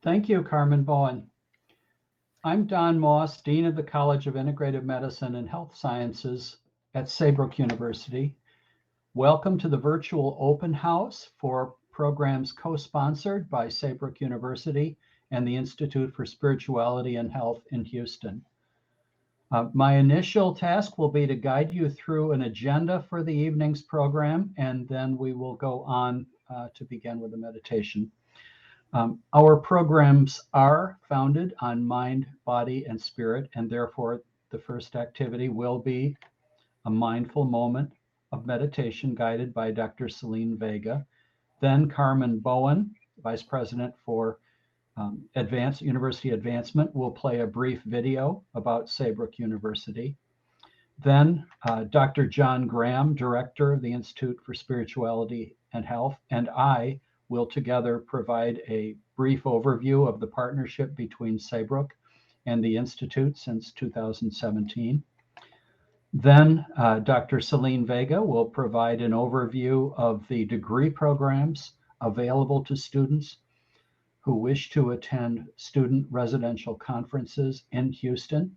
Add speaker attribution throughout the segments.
Speaker 1: Thank you, Carmen Bowen. I'm Don Moss, Dean of the College of Integrative Medicine and Health Sciences at Saybrook University. Welcome to the virtual open house for programs co-sponsored by Saybrook University and the Institute for Spirituality and Health in Houston. My initial task will be to guide you through an agenda for the evening's program, and then we will go on to begin with a meditation. Our programs are founded on mind, body, and spirit, and therefore the first activity will be a mindful moment of meditation guided by Dr. Selene Vega. Then Carmen Bowen, Vice President for University Advancement, will play a brief video about Saybrook University. Then Dr. John Graham, Director of the Institute for Spirituality and Health, and I will together provide a brief overview of the partnership between Saybrook and the Institute since 2017. Then Dr. Selene Vega will provide an overview of the degree programs available to students who wish to attend student residential conferences in Houston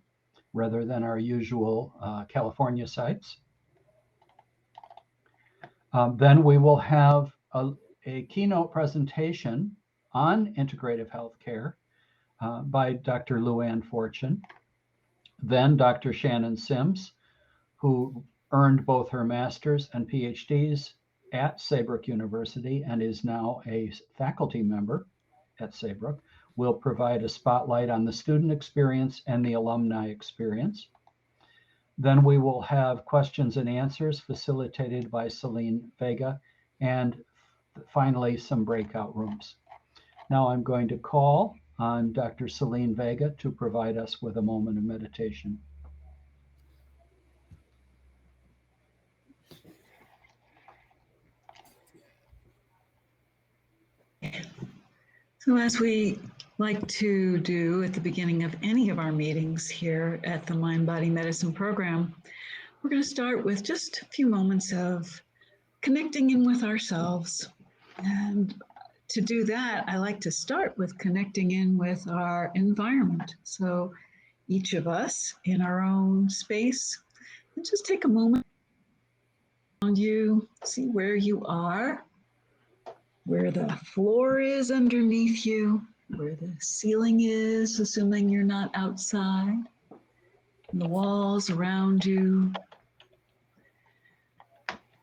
Speaker 1: rather than our usual California sites. Then we will have a keynote presentation on integrative healthcare by Dr. Luann Fortune. Then Dr. Shannon Sims, who earned both her master's and PhDs at Saybrook University and is now a faculty member at Saybrook, will provide a spotlight on the student experience and the alumni experience. Then we will have questions and answers facilitated by Selene Vega, and finally some breakout rooms. Now I'm going to call on Dr. Selene Vega to provide us with a moment of meditation.
Speaker 2: So as we like to do at the beginning of any of our meetings here at the Mind Body Medicine program, we're going to start with just a few moments of connecting in with ourselves. And to do that, I like to start with connecting in with our environment. So each of us in our own space, and just take a moment around you, see where you are, where the floor is underneath you, where the ceiling is, assuming you're not outside, and the walls around you.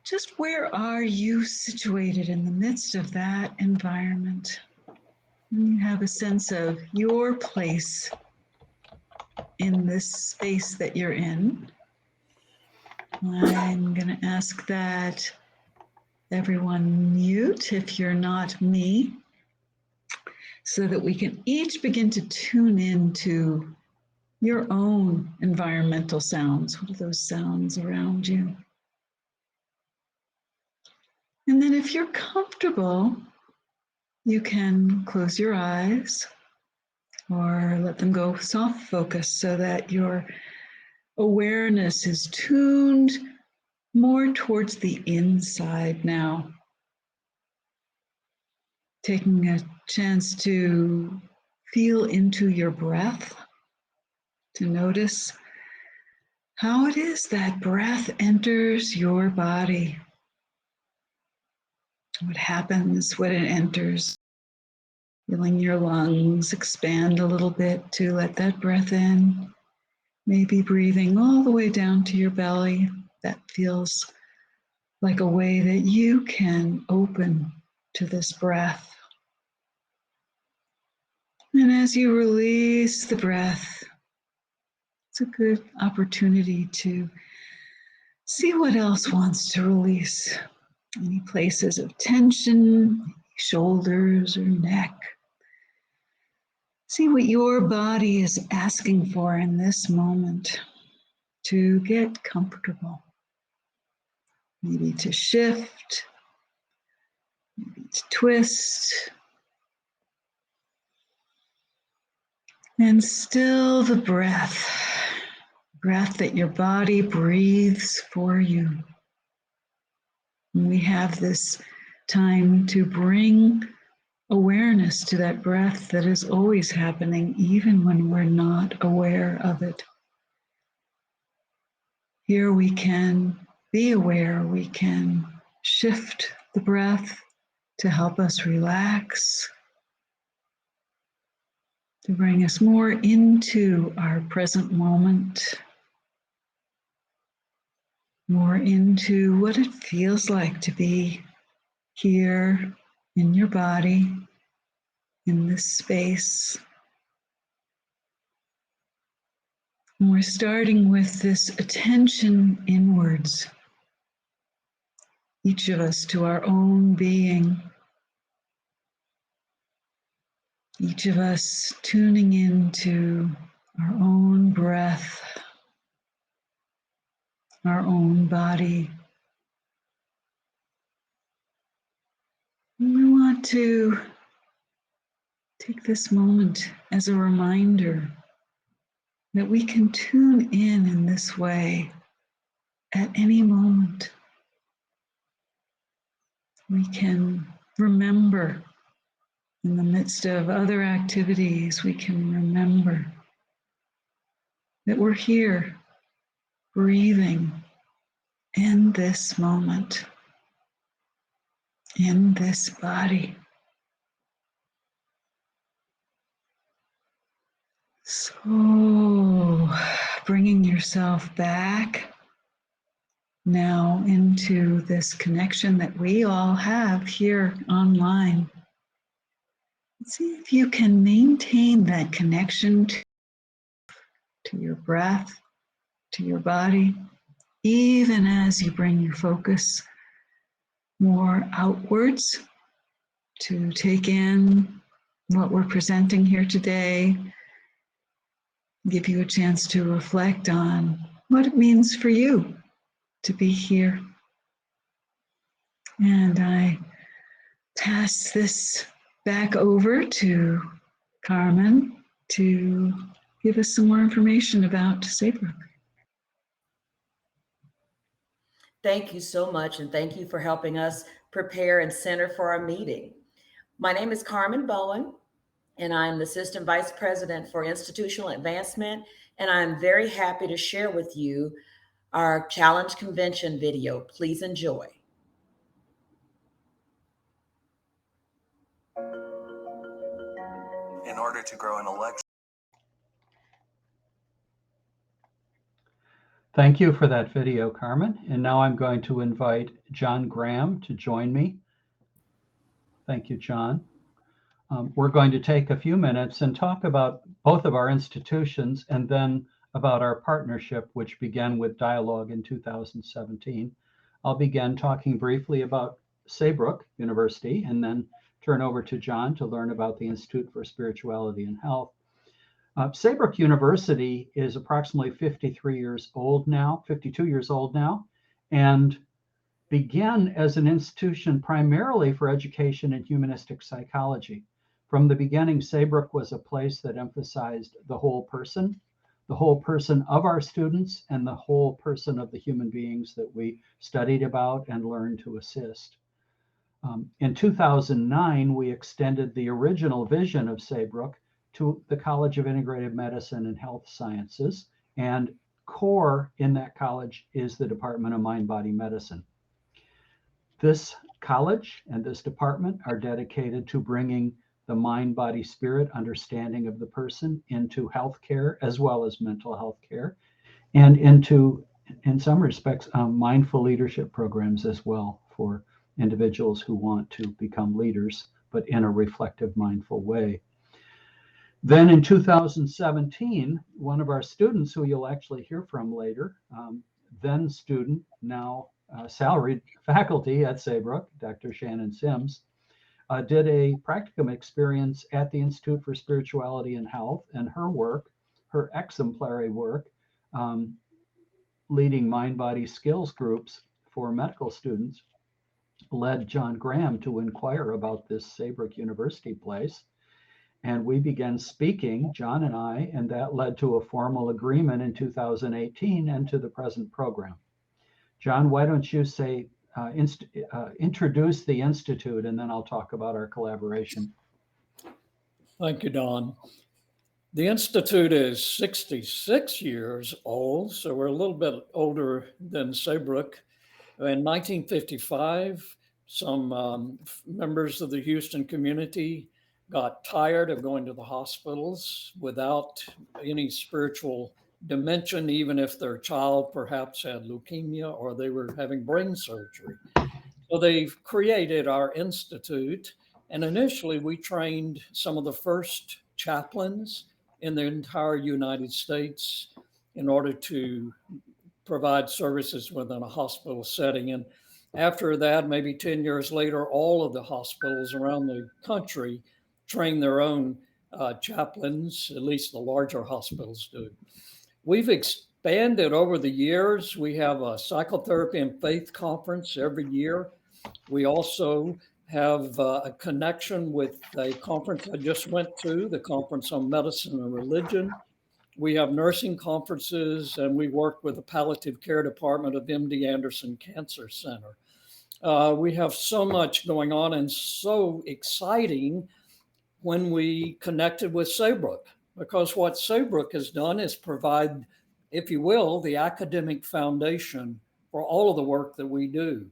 Speaker 2: Just where are you situated in the midst of that environment? And you have a sense of your place in this space that you're in. I'm going to ask that everyone mute if you're not me, so that we can each begin to tune into your own environmental sounds. What are those sounds around you? And then if you're comfortable, you can close your eyes or let them go soft focus so that your awareness is tuned more towards the inside now. Taking a chance to feel into your breath, to notice how it is that breath enters your body. What happens when it enters? Feeling your lungs expand a little bit to let that breath in. Maybe breathing all the way down to your belly. That feels like a way that you can open to this breath. And as you release the breath, it's a good opportunity to see what else wants to release. Any places of tension, shoulders or neck. See what your body is asking for in this moment to get comfortable. Maybe to shift, maybe to twist. And still the breath that your body breathes for you. And we have this time to bring awareness to that breath that is always happening, even when we're not aware of it. Here we can be aware, we can shift the breath to help us relax, to bring us more into our present moment, more into what it feels like to be here in your body, in this space. And we're starting with this attention inwards, each of us to our own being, each of us tuning into our own breath, our own body. And we want to take this moment as a reminder that we can tune in this way at any moment. We can remember in the midst of other activities, we can remember that we're here breathing in this moment, in this body. So, bringing yourself back now into this connection that we all have here online. See if you can maintain that connection to your breath, to your body, even as you bring your focus more outwards to take in what we're presenting here today, give you a chance to reflect on what it means for you to be here. And I pass this back over to Carmen to give us some more information about Saybrook.
Speaker 3: Thank you so much, and thank you for helping us prepare and center for our meeting. My name is Carmen Bowen, and I'm the Assistant Vice President for Institutional Advancement, and I'm very happy to share with you our Challenge Convention video. Please enjoy.
Speaker 4: In order to grow an election.
Speaker 1: Thank you for that video, Carmen. And now I'm going to invite John Graham to join me. Thank you, John. We're going to take a few minutes and talk about both of our institutions and then about our partnership, which began with Dialogue in 2017. I'll begin talking briefly about Saybrook University and then turn over to John to learn about the Institute for Spirituality and Health. Saybrook University is approximately 52 years old now, and began as an institution primarily for education in humanistic psychology. From the beginning, Saybrook was a place that emphasized the whole person of our students and the whole person of the human beings that we studied about and learned to assist. In 2009, we extended the original vision of Saybrook to the College of Integrative Medicine and Health Sciences, and core in that college is the Department of Mind-Body Medicine. This college and this department are dedicated to bringing the mind-body-spirit understanding of the person into healthcare as well as mental health care, and into, in some respects, mindful leadership programs as well for individuals who want to become leaders, but in a reflective, mindful way. Then in 2017, one of our students, who you'll actually hear from later, then student, now salaried faculty at Saybrook, Dr. Shannon Sims, did a practicum experience at the Institute for Spirituality and Health, and her work, her exemplary work, leading mind-body skills groups for medical students, led John Graham to inquire about this Saybrook University place. And we began speaking, John and I, and that led to a formal agreement in 2018 and to the present program. John, why don't you say, introduce the Institute, and then I'll talk about our collaboration.
Speaker 4: Thank you, Don. The Institute is 66 years old, so we're a little bit older than Saybrook. In 1955, some members of the Houston community got tired of going to the hospitals without any spiritual dimension, even if their child perhaps had leukemia or they were having brain surgery. So they've created our institute, and initially we trained some of the first chaplains in the entire United States in order to provide services within a hospital setting. And after that, maybe 10 years later, all of the hospitals around the country train their own chaplains, at least the larger hospitals do. We've expanded over the years. We have a psychotherapy and faith conference every year. We also have a connection with a conference I just went to, the Conference on Medicine and Religion. We have nursing conferences, and we work with the palliative care department of MD Anderson Cancer Center. We have so much going on and so exciting when we connected with Saybrook, because what Saybrook has done is provide, if you will, the academic foundation for all of the work that we do.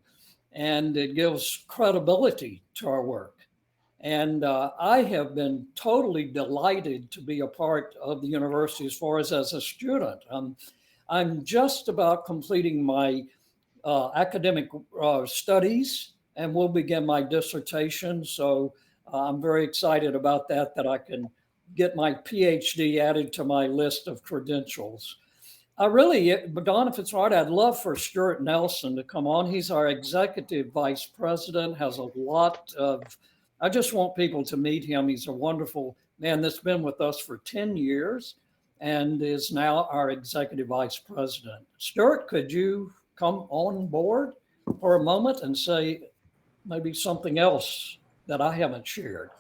Speaker 4: And it gives credibility to our work. And I have been totally delighted to be a part of the university as far as a student. I'm just about completing my academic studies and will begin my dissertation. So I'm very excited about that I can get my PhD added to my list of credentials. Don, if it's right, I'd love for Stuart Nelson to come on. He's our executive vice president, has a lot of, I just want people to meet him. He's a wonderful man that's been with us for 10 years and is now our executive vice president. Stuart, could you come on board for a moment and say maybe something else that I haven't shared?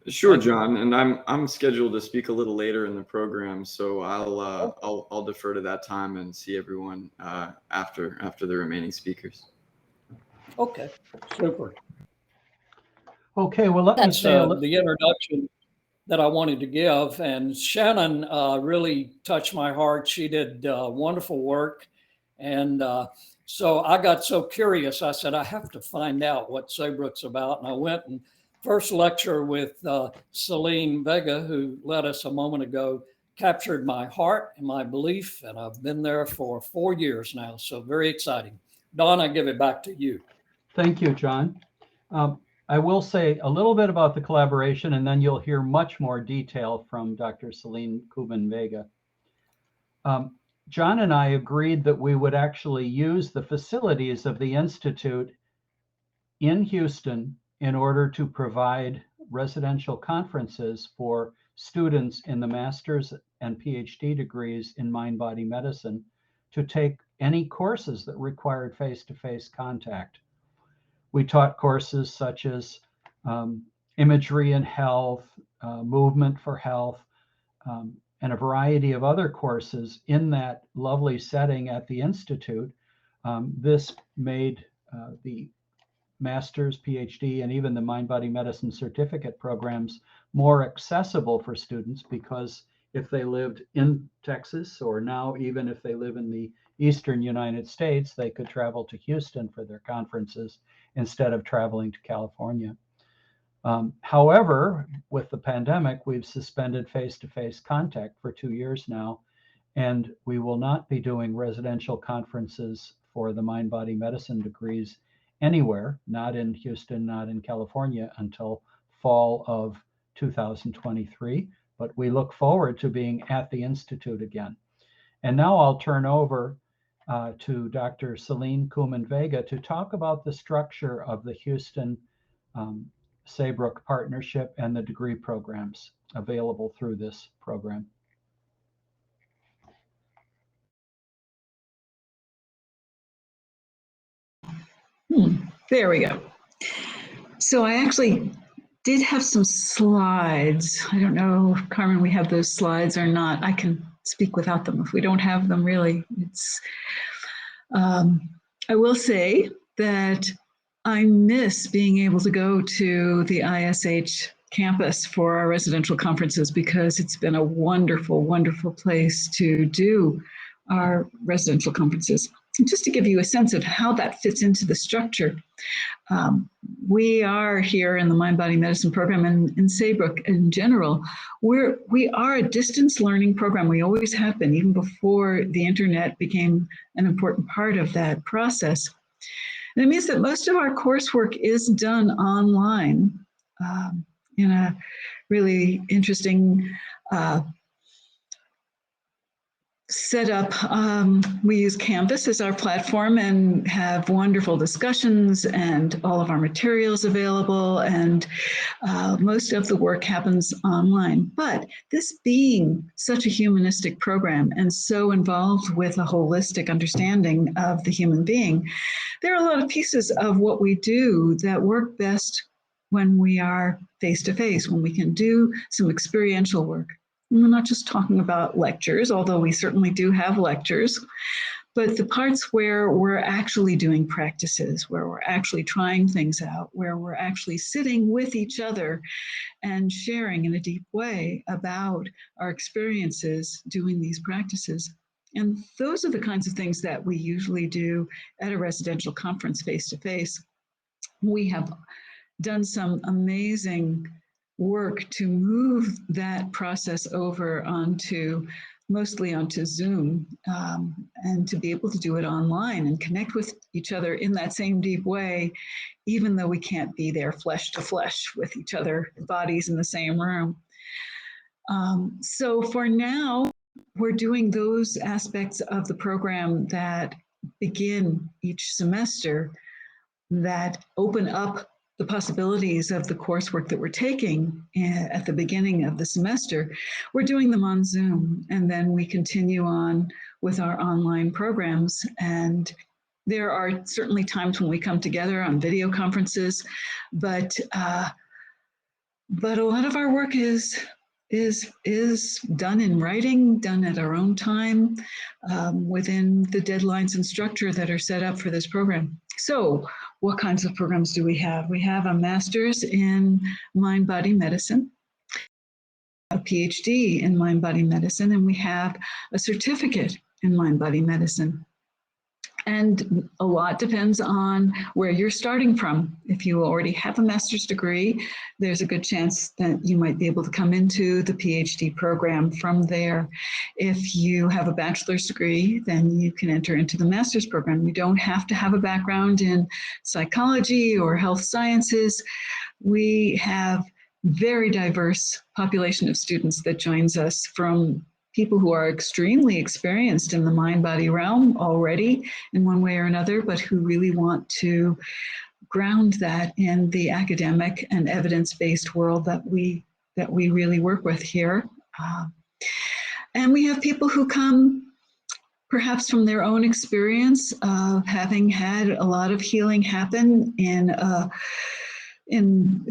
Speaker 5: Sure, John, and I'm scheduled to speak a little later in the program, so I'll defer to that time and see everyone after the remaining speakers.
Speaker 4: Okay, super.
Speaker 1: Okay, well, let me say
Speaker 4: the introduction that I wanted to give, and Shannon really touched my heart. She did wonderful work, and so I got so curious. I said, I have to find out what Saybrook's about, and I went and first lecture with Selene Vega, who led us a moment ago, captured my heart and my belief, and I've been there for 4 years now, so very exciting. Don, I give it back to you.
Speaker 1: Thank you, John. I will say a little bit about the collaboration, and then you'll hear much more detail from Dr. Selene Vega. John and I agreed that we would actually use the facilities of the Institute in Houston in order to provide residential conferences for students in the master's and PhD degrees in mind-body medicine to take any courses that required face-to-face contact. We taught courses such as imagery and health, movement for health, and a variety of other courses in that lovely setting at the Institute. This made the master's, PhD, and even the mind-body medicine certificate programs more accessible for students, because if they lived in Texas, or now even if they live in the Eastern United States, they could travel to Houston for their conferences instead of traveling to California. However, with the pandemic, we've suspended face-to-face contact for 2 years now, and we will not be doing residential conferences for the mind-body medicine degrees anywhere, not in Houston, not in California, until fall of 2023. But we look forward to being at the Institute again. And now I'll turn over to Dr. Selene Vega to talk about the structure of the Houston Saybrook partnership and the degree programs available through this program.
Speaker 2: There we go. So I actually did have some slides. I don't know, Carmen, we have those slides or not. I can speak without them if we don't have them, really. It's. I will say that I miss being able to go to the ISH campus for our residential conferences because it's been a wonderful, wonderful place to do our residential conferences. And just to give you a sense of how that fits into the structure, we are here in the Mind-Body Medicine program and in Saybrook in general, we are a distance learning program. We always have been, even before the internet became an important part of that process. And it means that most of our coursework is done online in a really interesting setup. We use Canvas as our platform and have wonderful discussions and all of our materials available, and most of the work happens online. But this being such a humanistic program and so involved with a holistic understanding of the human being, there are a lot of pieces of what we do that work best when we are face-to-face, when we can do some experiential work. And we're not just talking about lectures, although we certainly do have lectures, but the parts where we're actually doing practices, where we're actually trying things out, where we're actually sitting with each other and sharing in a deep way about our experiences doing these practices. And those are the kinds of things that we usually do at a residential conference face-to-face. We have done some amazing work to move that process over mostly onto Zoom, and to be able to do it online and connect with each other in that same deep way, even though we can't be there flesh to flesh with each other, bodies in the same room. So for now, we're doing those aspects of the program that begin each semester that open up the possibilities of the coursework that we're taking at the beginning of the semester. We're doing them on Zoom, and then we continue on with our online programs. And there are certainly times when we come together on video conferences, but a lot of our work is done in writing, done at our own time, within the deadlines and structure that are set up for this program. So what kinds of programs do we have? We have a master's in mind-body medicine, a PhD in mind-body medicine, and we have a certificate in mind-body medicine. And a lot depends on where you're starting from. If you already have a master's degree, there's a good chance that you might be able to come into the PhD program from there. If you have a bachelor's degree, then you can enter into the master's program. You don't have to have a background in psychology or health sciences. We have very diverse population of students that joins us, from people who are extremely experienced in the mind-body realm already in one way or another, but who really want to ground that in the academic and evidence-based world that we really work with here. And we have people who come perhaps from their own experience of having had a lot of healing happen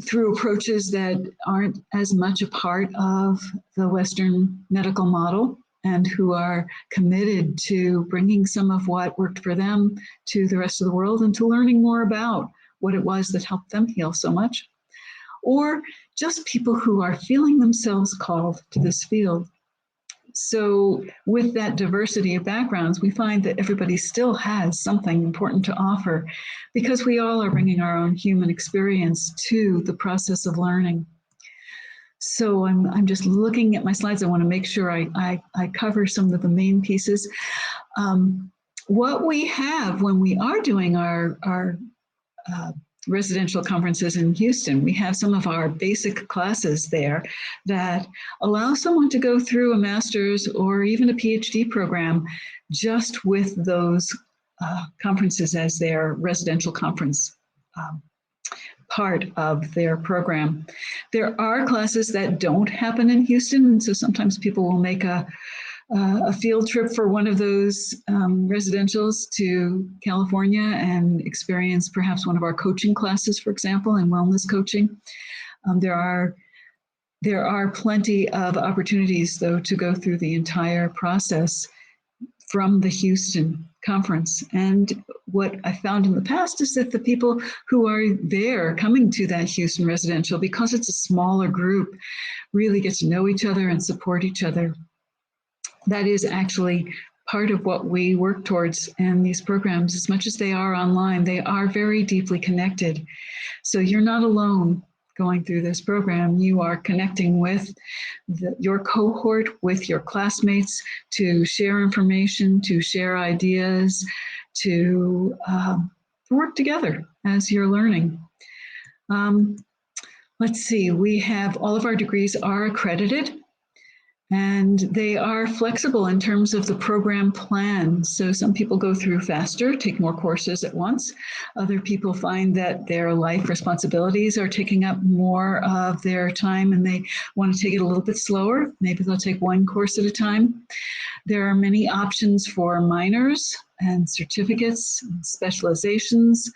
Speaker 2: through approaches that aren't as much a part of the Western medical model, and who are committed to bringing some of what worked for them to the rest of the world and to learning more about what it was that helped them heal so much. Or just people who are feeling themselves called to this field. So with that diversity of backgrounds, we find that everybody still has something important to offer, because we all are bringing our own human experience to the process of learning. So I'm just looking at my slides. I want to make sure I cover some of the main pieces. What we have when we are doing our residential conferences in Houston, we have some of our basic classes there that allow someone to go through a master's or even a PhD program just with those conferences as their residential conference part of their program. There are classes that don't happen in Houston, and so sometimes people will make a field trip for one of those residentials to California and experience perhaps one of our coaching classes, for example, in wellness coaching. There are plenty of opportunities, though, to go through the entire process from the Houston conference. And what I found in the past is that the people who are there coming to that Houston residential, because it's a smaller group, really get to know each other and support each other. That is actually part of what we work towards in these programs. As much as they are online, they are very deeply connected. So you're not alone going through this program. You are connecting with your cohort, with your classmates, to share information, to share ideas, to work together as you're learning. Let's see, we have all of our degrees are accredited, and they are flexible in terms of the program plan. So some people go through faster, take more courses at once. Other people find that their life responsibilities are taking up more of their time and they want to take it a little bit slower. Maybe they'll take one course at a time. There are many options for minors and certificates, and specializations.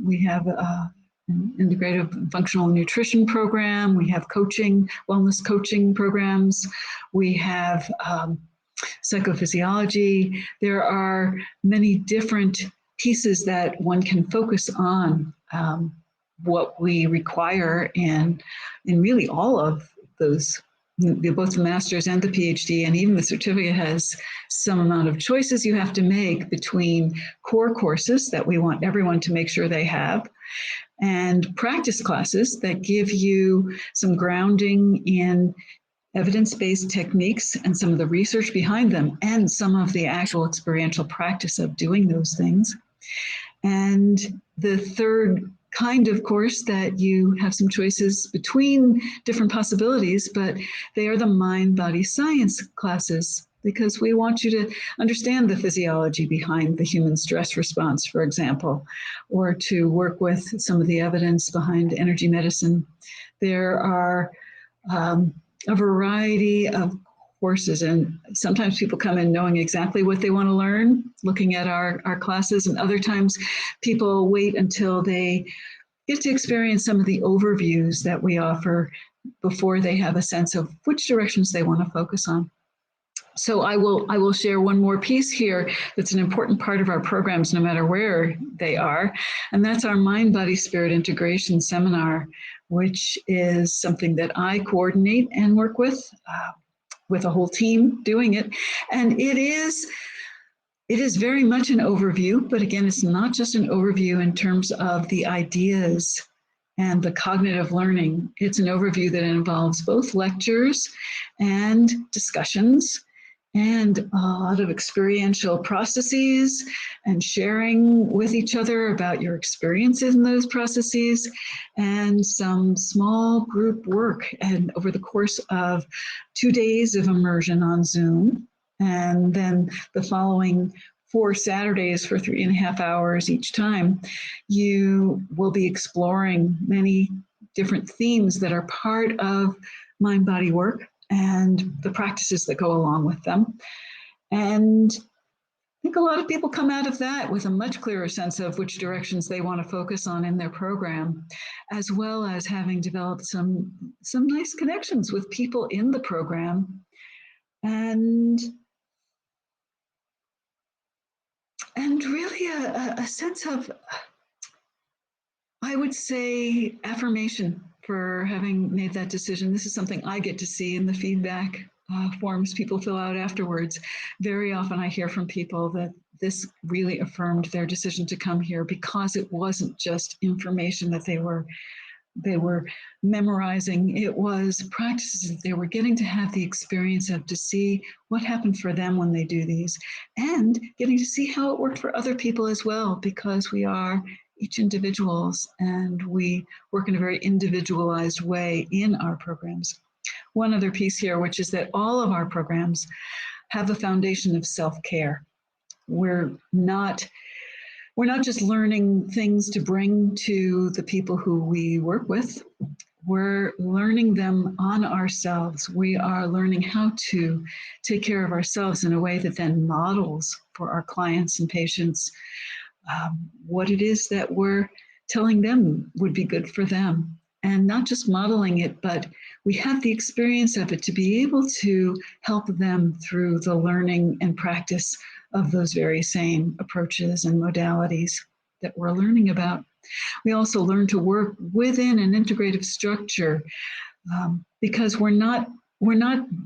Speaker 2: We have an integrative functional nutrition program. We have coaching, wellness coaching programs. We have psychophysiology. There are many different pieces that one can focus on. What we require in really all of those, both the master's and the PhD, and even the certificate has some amount of choices you have to make between core courses that we want everyone to make sure they have, and practice classes that give you some grounding in evidence-based techniques and some of the research behind them and some of the actual experiential practice of doing those things. And the third kind of course that you have some choices between different possibilities, but they are the mind-body science classes, because we want you to understand the physiology behind the human stress response, for example, or to work with some of the evidence behind energy medicine. There are a variety of courses, and sometimes people come in knowing exactly what they want to learn, looking at our classes, and other times people wait until they get to experience some of the overviews that we offer before they have a sense of which directions they want to focus on. So I will share one more piece here that's an important part of our programs, no matter where they are, and that's our Mind, Body, Spirit Integration Seminar, which is something that I coordinate and work with a whole team doing it. And it is very much an overview, but again, it's not just an overview in terms of the ideas and the cognitive learning. It's an overview that involves both lectures and discussions and a lot of experiential processes and sharing with each other about your experiences in those processes, and some small group work. And over the course of 2 days of immersion on Zoom, and then the following 4 Saturdays for 3.5 hours each time, you will be exploring many different themes that are part of mind-body work and the practices that go along with them. And I think a lot of people come out of that with a much clearer sense of which directions they want to focus on in their program, as well as having developed some nice connections with people in the program. And really a sense of, I would say, affirmation for having made that decision. This is something I get to see in the feedback forms people fill out afterwards. Very often I hear from people that this really affirmed their decision to come here, because it wasn't just information that they were memorizing. It was practices that they were getting to have the experience of, to see what happened for them when they do these, and getting to see how it worked for other people as well, because we are each individuals and we work in a very individualized way in our programs. One other piece here, which is that all of our programs have a foundation of self-care. We're not just learning things to bring to the people who we work with. We're learning them on ourselves. We are learning how to take care of ourselves in a way that then models for our clients and patients what it is that we're telling them would be good for them. And not just modeling it, but we have the experience of it to be able to help them through the learning and practice of those very same approaches and modalities that we're learning about. We also learn to work within an integrative structure because we're not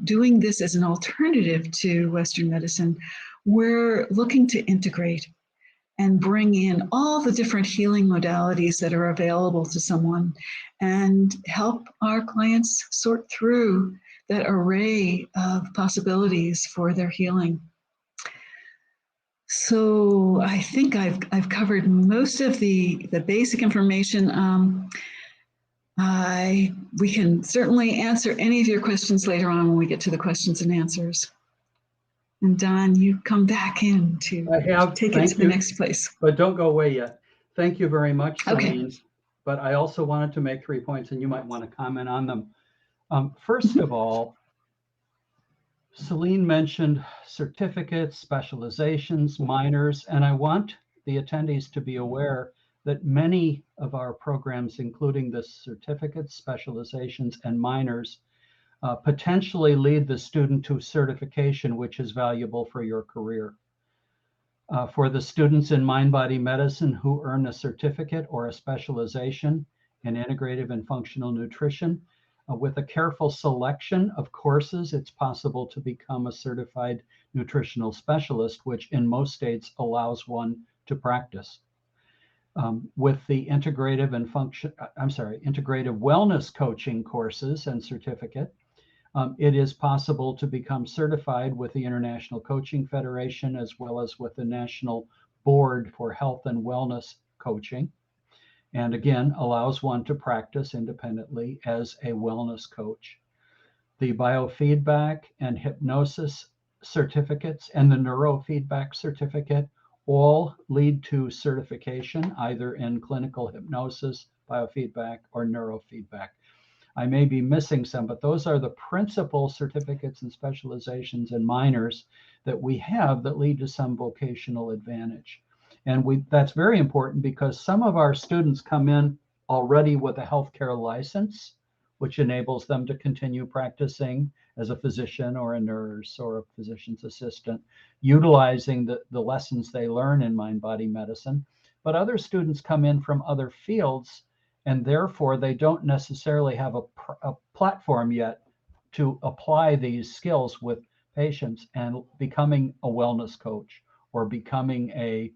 Speaker 2: doing this as an alternative to Western medicine. We're looking to integrate and bring in all the different healing modalities that are available to someone and help our clients sort through that array of possibilities for their healing. So I think I've covered most of the basic information. We can certainly answer any of your questions later on when we get to the questions and answers. And Don, you come back in to take it to the next place.
Speaker 1: But don't go away yet. Thank you very much, Selene.
Speaker 2: Okay.
Speaker 1: But I also wanted to make 3 points, and you might want to comment on them. First of all, Selene mentioned certificates, specializations, minors, and I want the attendees to be aware that many of our programs, including the certificates, specializations, and minors, potentially lead the student to certification, which is valuable for your career. For the students in mind-body medicine who earn a certificate or a specialization in integrative and functional nutrition, with a careful selection of courses, it's possible to become a certified nutritional specialist, which in most states allows one to practice. With the integrative wellness coaching courses and certificate, it is possible to become certified with the International Coaching Federation as well as with the National Board for Health and Wellness Coaching, and again allows one to practice independently as a wellness coach. The biofeedback and hypnosis certificates and the neurofeedback certificate all lead to certification either in clinical hypnosis, biofeedback, or neurofeedback. I may be missing some, but those are the principal certificates and specializations and minors that we have that lead to some vocational advantage. And that's very important because some of our students come in already with a healthcare license, which enables them to continue practicing as a physician or a nurse or a physician's assistant, utilizing the lessons they learn in mind-body medicine. But other students come in from other fields, and therefore they don't necessarily have a platform yet to apply these skills with patients, and becoming a wellness coach or becoming a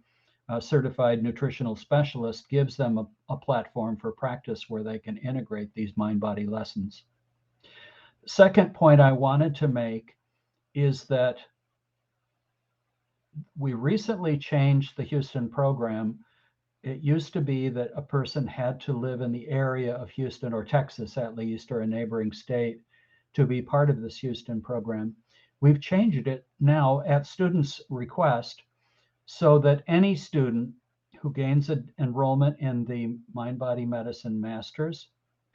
Speaker 1: certified nutritional specialist gives them a platform for practice where they can integrate these mind-body lessons. Second point I wanted to make is that we recently changed the Houston program. It used to be that a person had to live in the area of Houston or Texas at least, or a neighboring state, to be part of this Houston program. We've changed it now at students' request so that any student who gains an enrollment in the mind-body medicine master's,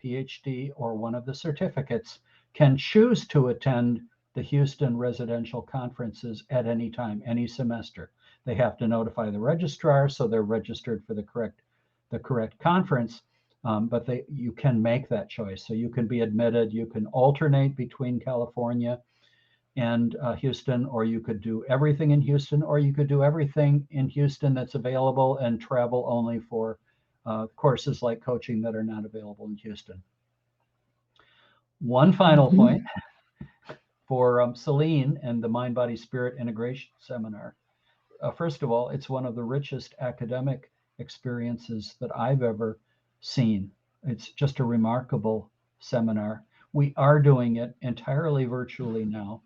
Speaker 1: PhD, or one of the certificates can choose to attend the Houston residential conferences at any time, any semester. They have to notify the registrar so they're registered for the correct conference, but you can make that choice. So you can be admitted, you can alternate between California and Houston, or you could do everything in Houston, or you could do everything in Houston that's available and travel only for courses like coaching that are not available in Houston. One final point for Selene and the Mind Body Spirit Integration Seminar. First of all, it's one of the richest academic experiences that I've ever seen. It's just a remarkable seminar. We are doing it entirely virtually now,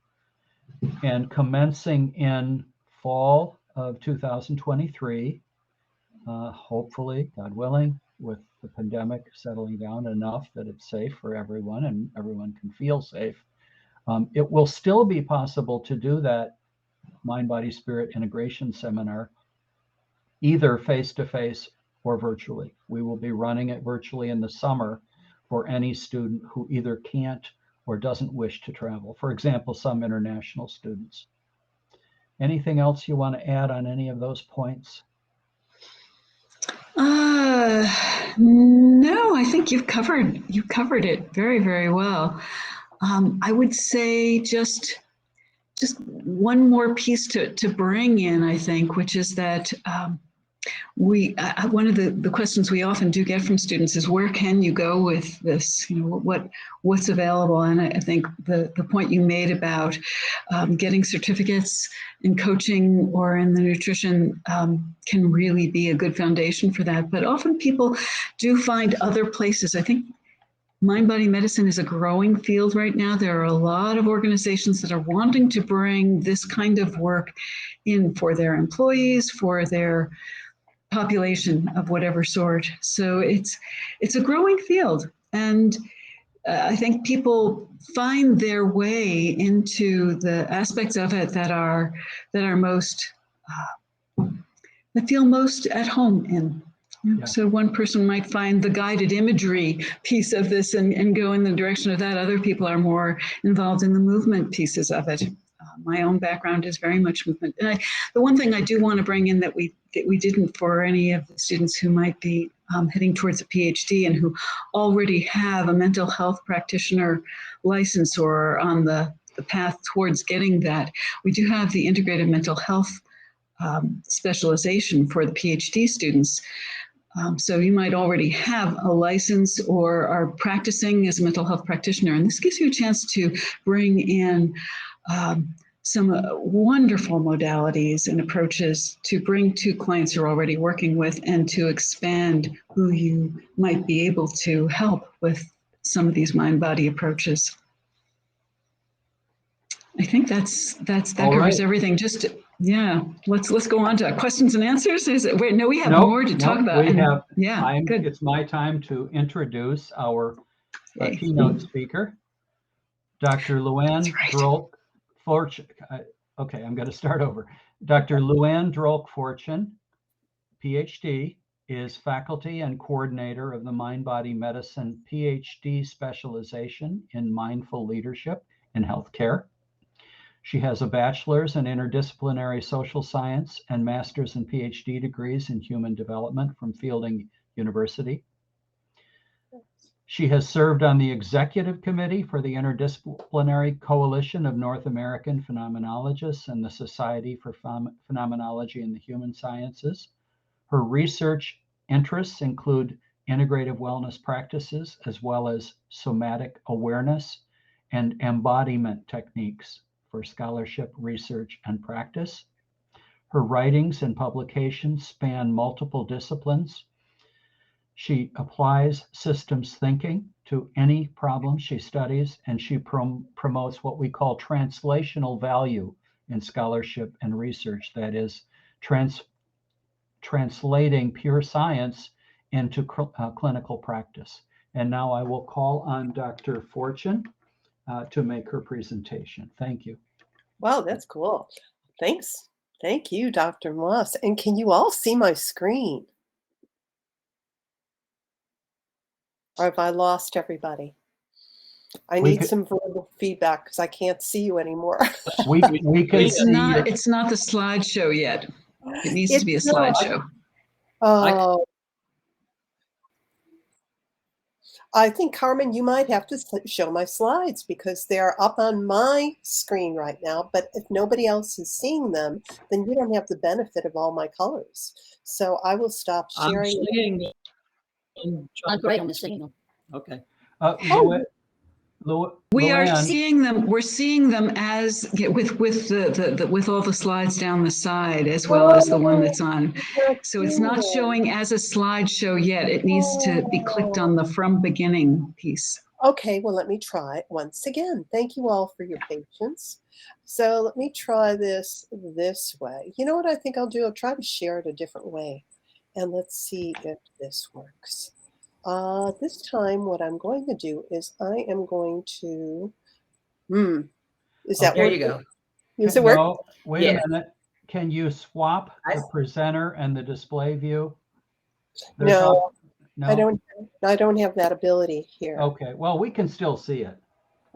Speaker 1: and commencing in fall of 2023, hopefully, God willing, with the pandemic settling down enough that it's safe for everyone and everyone can feel safe. It will still be possible to do that Mind Body Spirit Integration Seminar either face-to-face or virtually. We will be running it virtually in the summer for any student who either can't or doesn't wish to travel. For example, some international students. Anything else you want to add on any of those points?
Speaker 2: No, I think you've covered it very, very well. I would say just just one more piece to bring in, I think, which is that one of the questions we often do get from students is, where can you go with this? You know, what's available? And I think the point you made about getting certificates in coaching or in the nutrition can really be a good foundation for that. But often people do find other places. I think mind-body medicine is a growing field right now. There are a lot of organizations that are wanting to bring this kind of work in for their employees, for their population of whatever sort. So it's a growing field, and I think people find their way into the aspects of it that are most that feel most at home in.
Speaker 1: Yeah.
Speaker 2: So one person might find the guided imagery piece of this and go in the direction of that. Other people are more involved in the movement pieces of it. My own background is very much movement. And the one thing I do want to bring in that we didn't for any of the students who might be heading towards a PhD and who already have a mental health practitioner license or on the path towards getting that, we do have the integrated mental health specialization for the PhD students. So you might already have a license or are practicing as a mental health practitioner, and this gives you a chance to bring in some wonderful modalities and approaches to bring to clients you're already working with and to expand who you might be able to help with some of these mind-body approaches. I think that covers everything. Just let's go on to questions and answers. No, we have more to talk about. Good.
Speaker 1: It's my time to introduce our keynote speaker, Dr. Luann Fortune. Okay, I'm going to start over. Dr. Luann Fortune, Ph.D., is faculty and coordinator of the Mind-Body Medicine Ph.D. specialization in mindful leadership in healthcare. She has a bachelor's in interdisciplinary social science and master's and PhD degrees in human development from Fielding University. She has served on the executive committee for the Interdisciplinary Coalition of North American Phenomenologists and the Society for Phenomenology in the Human Sciences. Her research interests include integrative wellness practices, as well as somatic awareness and embodiment techniques for scholarship, research, and practice. Her writings and publications span multiple disciplines. She applies systems thinking to any problem she studies, and she promotes what we call translational value in scholarship and research. That is, translating pure science into clinical practice. And now I will call on Dr. Fortune to make her presentation. Thank you.
Speaker 6: Wow, that's cool. Thanks. Thank you, Dr. Moss. And can you all see my screen? Or have I lost everybody? I need some verbal feedback because I can't see you anymore.
Speaker 1: We can
Speaker 2: it's not the slideshow yet. It needs to be a slideshow.
Speaker 6: Oh. I think, Carmen, you might have to show my slides because they're up on my screen right now. But if nobody else is seeing them, then you don't have the benefit of all my colors. So I will stop sharing.
Speaker 4: I'm seeing
Speaker 7: I'm great on the signal.
Speaker 4: Okay.
Speaker 2: We are seeing them. We're seeing them as with all the slides down the side, as well as the one that's on. So it's not showing as a slideshow yet. It needs to be clicked on the from beginning piece.
Speaker 6: Okay, well, let me try once again. Thank you all for your patience. So let me try this way. You know what I think I'll do? I'll try to share it a different way. And let's see if this works. This time, what I'm going to do is I am going to, is that
Speaker 3: there
Speaker 6: working?
Speaker 3: you go.
Speaker 6: Does it work?
Speaker 1: No, wait a minute. Can you swap the presenter and the display view?
Speaker 6: No, I don't have that ability here.
Speaker 1: Okay, well, we can still see it.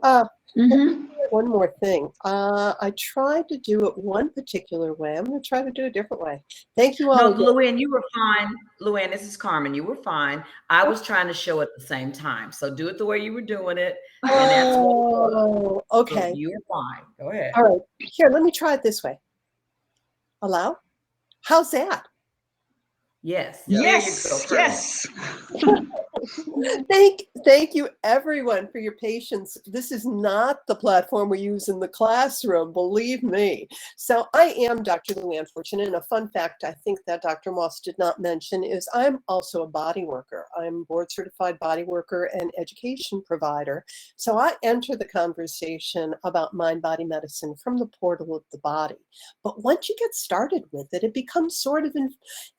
Speaker 2: Mm-hmm.
Speaker 6: One more thing. I tried to do it one particular way. I'm going to try to do it a different way. Thank you all.
Speaker 3: No,
Speaker 6: again.
Speaker 3: Luann, you were fine. Luann, this is Carmen. You were fine. I was trying to show at the same time. So do it the way you were doing it. And that's what it was.
Speaker 6: Oh, okay.
Speaker 3: So you were fine. Go ahead.
Speaker 6: All right. Here, let me try it this way. Allow? How's that?
Speaker 3: Yes.
Speaker 2: Yes.
Speaker 3: There you go. Perfect.
Speaker 2: Yes.
Speaker 6: Thank you everyone for your patience. This is not the platform we use in the classroom, believe me. So I am Dr. Luann Fortune, and a fun fact I think that Dr. Moss did not mention is I'm also a body worker. I'm board certified body worker and education provider. So I enter the conversation about mind-body medicine from the portal of the body. But once you get started with it, it becomes sort of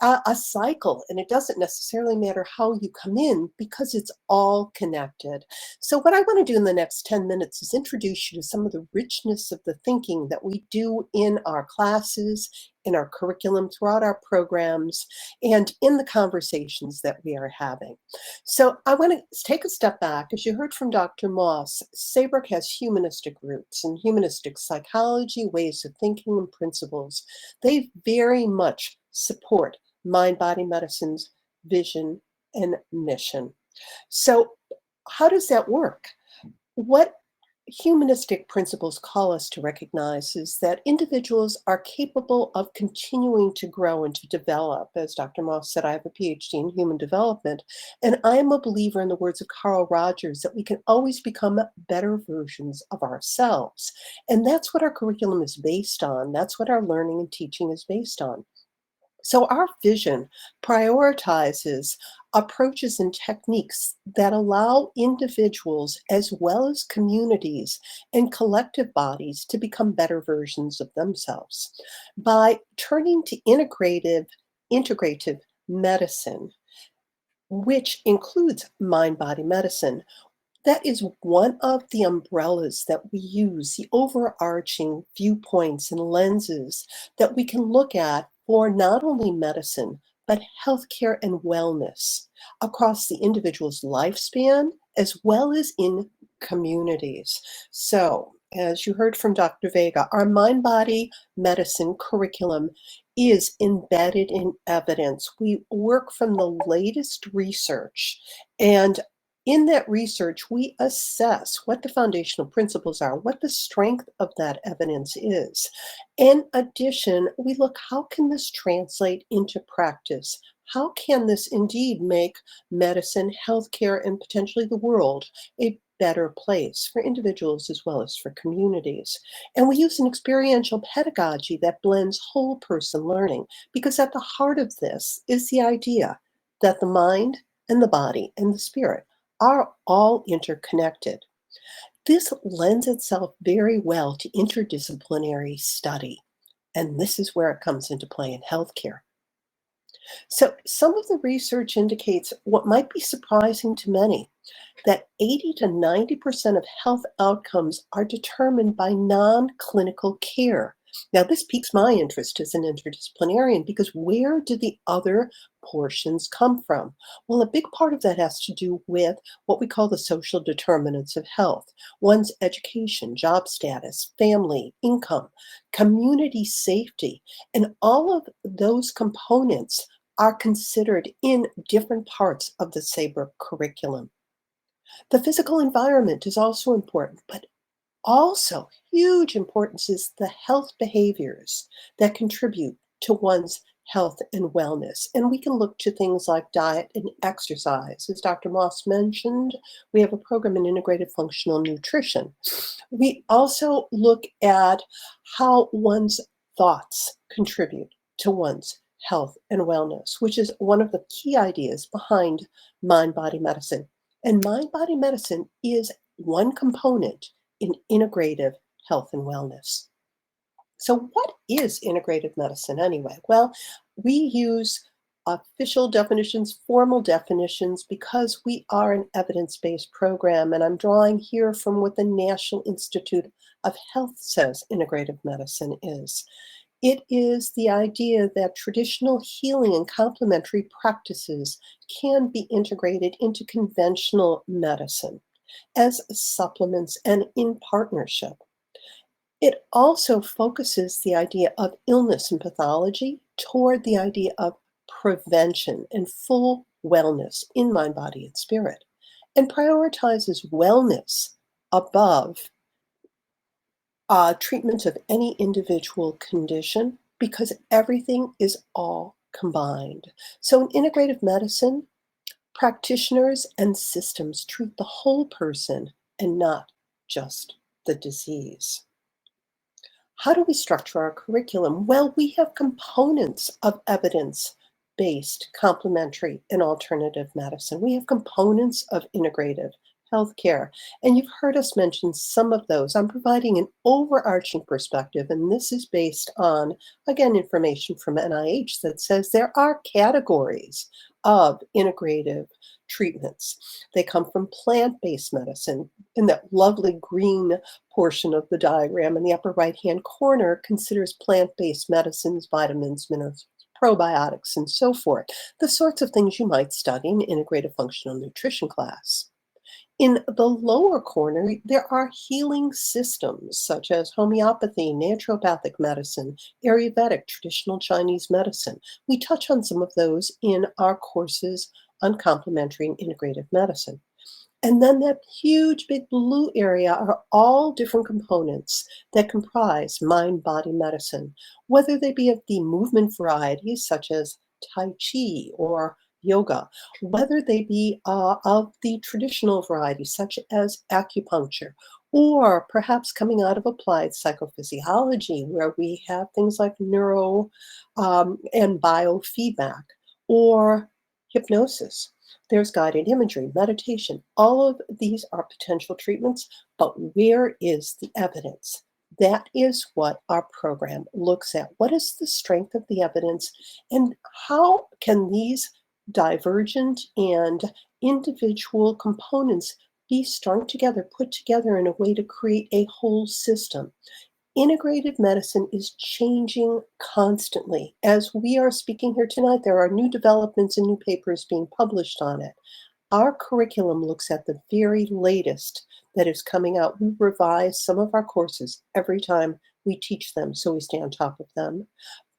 Speaker 6: a cycle, and it doesn't necessarily matter how you come in because it's all connected. So what I want to do in the next 10 minutes is introduce you to some of the richness of the thinking that we do in our classes, in our curriculum, throughout our programs, and in the conversations that we are having. So I want to take a step back. As you heard from Dr. Moss, Saybrook has humanistic roots and humanistic psychology, ways of thinking, and principles. They very much support mind-body medicine's vision and mission. So how does that work? What humanistic principles call us to recognize is that individuals are capable of continuing to grow and to develop. As Dr. Moss said, I have a PhD in human development, and I'm a believer in the words of Carl Rogers that we can always become better versions of ourselves. And that's what our curriculum is based on. That's what our learning and teaching is based on. So our vision prioritizes approaches and techniques that allow individuals as well as communities and collective bodies to become better versions of themselves. By turning to integrative medicine, which includes mind-body medicine, that is one of the umbrellas that we use, the overarching viewpoints and lenses that we can look at for not only medicine, but healthcare and wellness across the individual's lifespan, as well as in communities. So, as you heard from Dr. Vega, our mind-body medicine curriculum is embedded in evidence. We work from the latest research, and in that research, we assess what the foundational principles are, what the strength of that evidence is. In addition, we look, how can this translate into practice? How can this indeed make medicine, healthcare, and potentially the world a better place for individuals as well as for communities? And we use an experiential pedagogy that blends whole person learning, because at the heart of this is the idea that the mind and the body and the spirit are all interconnected. This lends itself very well to interdisciplinary study, and this is where it comes into play in healthcare. So some of the research indicates what might be surprising to many, that 80 to 90% of health outcomes are determined by non-clinical care. Now, this piques my interest as an interdisciplinarian, because where do the other portions come from? Well, a big part of that has to do with what we call the social determinants of health: one's education, job status, family, income, community safety, and all of those components are considered in different parts of the Saybrook curriculum. The physical environment is also important, but also huge importance is the health behaviors that contribute to one's health and wellness. And we can look to things like diet and exercise. As Dr. Moss mentioned, we have a program in integrated functional nutrition. We also look at how one's thoughts contribute to one's health and wellness, which is one of the key ideas behind mind-body medicine. And mind-body medicine is one component in integrative health and wellness. So what is integrative medicine anyway? Well, we use official definitions, formal definitions, because we are an evidence-based program, and I'm drawing here from what the National Institute of Health says integrative medicine is. It is the idea that traditional healing and complementary practices can be integrated into conventional medicine. as supplements and in partnership. It also focuses the idea of illness and pathology toward the idea of prevention and full wellness in mind, body, and spirit, and prioritizes wellness above treatment of any individual condition because everything is all combined. So in integrative medicine, practitioners and systems treat the whole person and not just the disease. How do we structure our curriculum? Well, we have components of evidence-based, complementary, and alternative medicine. We have components of integrative healthcare, and you've heard us mention some of those. I'm providing an overarching perspective, and this is based on, again, information from NIH that says there are categories of integrative treatments. They come from plant-based medicine. In that lovely green portion of the diagram in the upper right-hand corner considers plant-based medicines, vitamins, minerals, probiotics, and so forth, the sorts of things you might study in integrative functional nutrition class. In the lower corner, there are healing systems such as homeopathy, naturopathic medicine, Ayurvedic, traditional Chinese medicine. We touch on some of those in our courses on complementary and integrative medicine. And then that huge big blue area are all different components that comprise mind-body medicine, whether they be of the movement varieties such as Tai Chi or yoga, whether they be of the traditional variety such as acupuncture, or perhaps coming out of applied psychophysiology where we have things like neuro and biofeedback, or hypnosis. There's guided imagery, meditation. All of these are potential treatments, but where is the evidence? That is what our program looks at. What is the strength of the evidence, and how can these divergent and individual components be strung together, put together in a way to create a whole system? Integrative medicine is changing constantly. As we are speaking here tonight, there are new developments and new papers being published on it. Our curriculum looks at the very latest that is coming out. We revise some of our courses every time we teach them, so we stay on top of them.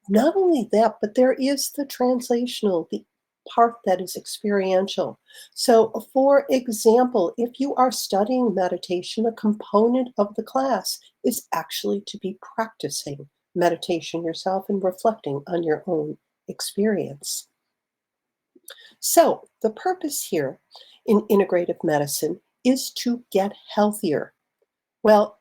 Speaker 6: Not only that, but there is the translational, the part that is experiential. So, for example, if you are studying meditation, a component of the class is actually to be practicing meditation yourself and reflecting on your own experience. So, the purpose here in integrative medicine is to get healthier. Well,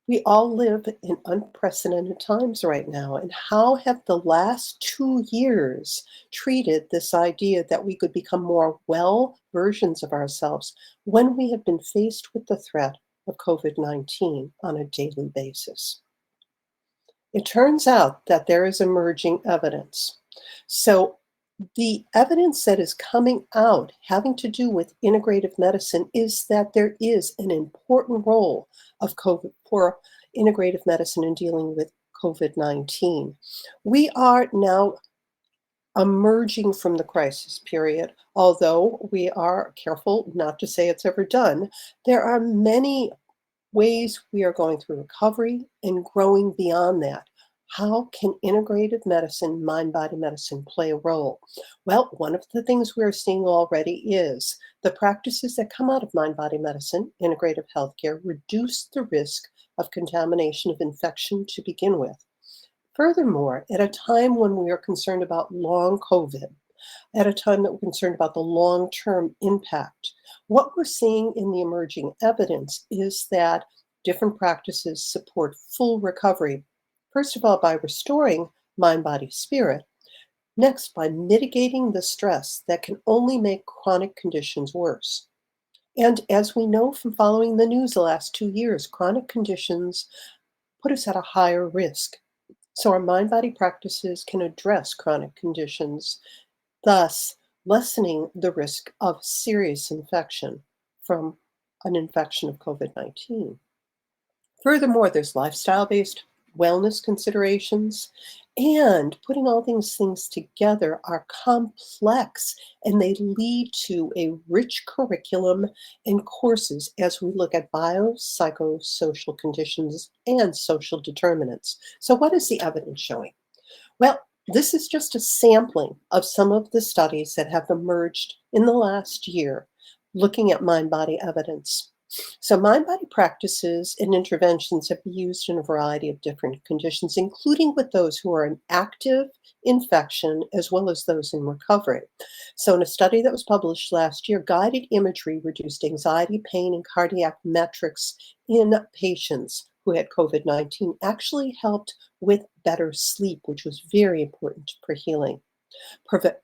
Speaker 6: we all live in unprecedented times right now, and how have the last 2 years treated this idea that we could become more well versions of ourselves when we have been faced with the threat of COVID-19 on a daily basis? It turns out that there is emerging evidence. So the evidence that is coming out having to do with integrative medicine is that there is an important role of COVID for integrative medicine in dealing with COVID-19. We are now emerging from the crisis period, although we are careful not to say it's ever done. There are many ways we are going through recovery and growing beyond that. How can integrative medicine, mind-body medicine, play a role? Well, one of the things we're seeing already is the practices that come out of mind-body medicine, integrative healthcare, reduce the risk of contamination of infection to begin with. Furthermore, at a time when we are concerned about long COVID, at a time that we're concerned about the long-term impact, what we're seeing in the emerging evidence is that different practices support full recovery. First of all, by restoring mind, body, spirit. Next, by mitigating the stress that can only make chronic conditions worse. And as we know from following the news the last 2 years, chronic conditions put us at a higher risk. So our mind-body practices can address chronic conditions, thus lessening the risk of serious infection from an infection of COVID-19. Furthermore, there's lifestyle-based wellness considerations, and putting all these things together are complex, and they lead to a rich curriculum and courses as we look at biopsychosocial conditions and social determinants. So what is the evidence showing? Well, this is just a sampling of some of the studies that have emerged in the last year looking at mind-body evidence. So mind-body practices and interventions have been used in a variety of different conditions, including with those who are in active infection as well as those in recovery. So in a study that was published last year, guided imagery reduced anxiety, pain, and cardiac metrics in patients who had COVID-19, actually helped with better sleep, which was very important for healing.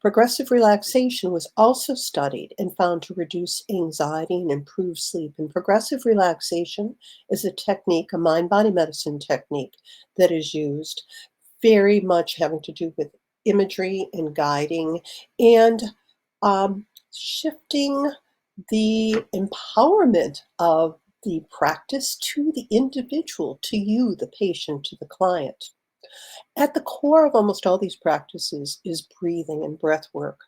Speaker 6: Progressive relaxation was also studied and found to reduce anxiety and improve sleep. And progressive relaxation is a technique, a mind-body medicine technique that is used, very much having to do with imagery and guiding and shifting the empowerment of the practice to the individual, to you, the patient, to the client. At the core of almost all these practices is breathing and breath work.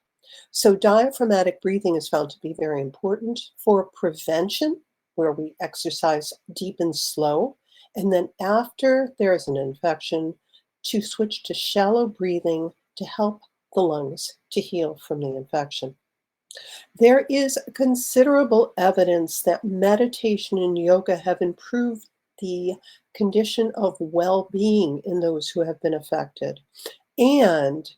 Speaker 6: So diaphragmatic breathing is found to be very important for prevention, where we exercise deep and slow, and then after there is an infection, to switch to shallow breathing to help the lungs to heal from the infection. There is considerable evidence that meditation and yoga have improved the condition of well-being in those who have been affected. And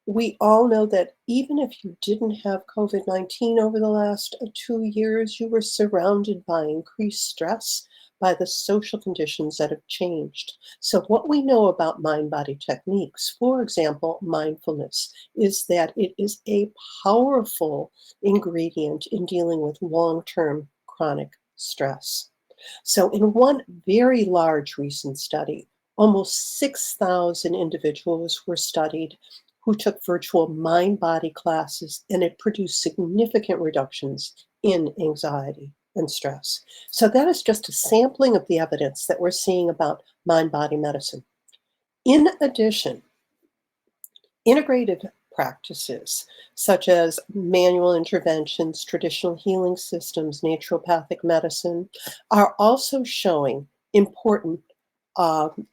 Speaker 6: we all know that even if you didn't have COVID-19 over the last 2 years, you were surrounded by increased stress, by the social conditions that have changed. So what we know about mind-body techniques, for example, mindfulness, is that it is a powerful ingredient in dealing with long-term chronic stress. So in one very large recent study, almost 6,000 individuals were studied who took virtual mind-body classes, and it produced significant reductions in anxiety and stress. So that is just a sampling of the evidence that we're seeing about mind-body medicine. In addition, integrative practices such as manual interventions, traditional healing systems, naturopathic medicine are also showing important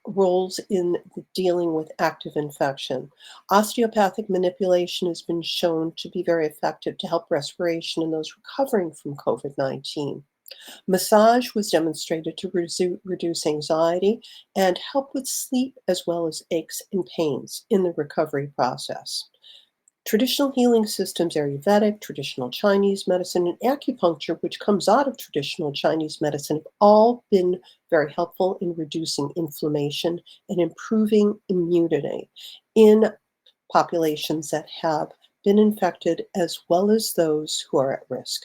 Speaker 6: roles in dealing with active infection. Osteopathic manipulation has been shown to be very effective to help respiration in those recovering from COVID-19. Massage was demonstrated to reduce anxiety and help with sleep as well as aches and pains in the recovery process. Traditional healing systems, Ayurvedic, traditional Chinese medicine, and acupuncture, which comes out of traditional Chinese medicine, have all been very helpful in reducing inflammation and improving immunity in populations that have been infected as well as those who are at risk.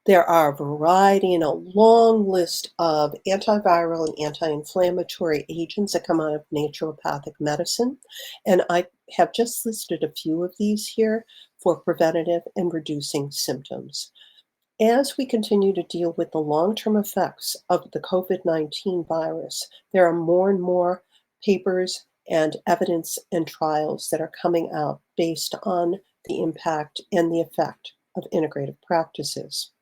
Speaker 6: There are a variety and a long list of antiviral and anti-inflammatory agents that come out of naturopathic medicine, and I have just listed a few of these here for preventative and reducing symptoms. As we continue to deal with the long-term effects of the COVID-19 virus, there are more and more papers and evidence and trials that are coming out based on the impact and the effect of integrative practices.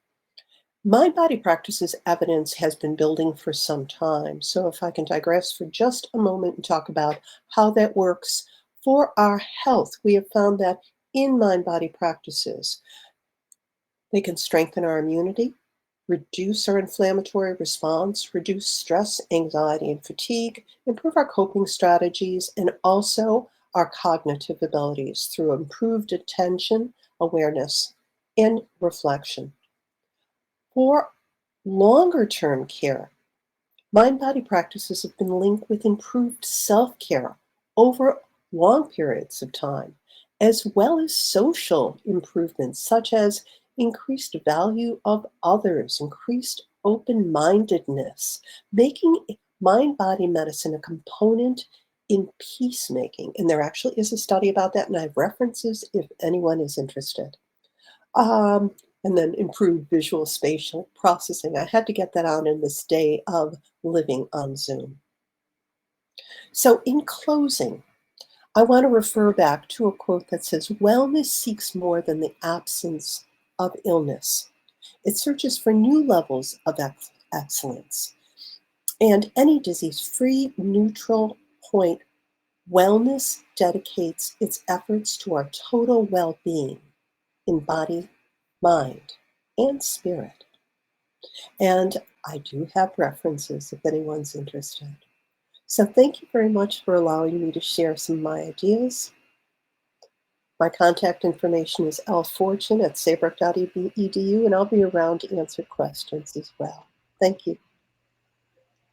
Speaker 6: Mind-body practices evidence has been building for some time. So if I can digress for just a moment and talk about how that works for our health, we have found that in mind-body practices, they can strengthen our immunity, reduce our inflammatory response, reduce stress, anxiety, and fatigue, improve our coping strategies, and also our cognitive abilities through improved attention, awareness, and reflection. For longer-term care, mind-body practices have been linked with improved self-care over long periods of time, as well as social improvements such as increased value of others, increased open-mindedness, making mind-body medicine a component in peacemaking. And there actually is a study about that, and I have references if anyone is interested. And then improved visual spatial processing. I had to get that out in this day of living on Zoom. So in closing, I want to refer back to a quote that says, "Wellness seeks more than the absence of illness. It searches for new levels of excellence. And any disease-free, neutral point, wellness dedicates its efforts to our total well-being in body, mind, and spirit." And I do have references if anyone's interested. So thank you very much for allowing me to share some of my ideas. My contact information is lfortune@saybrook.edu, and I'll be around to answer questions as well. Thank you.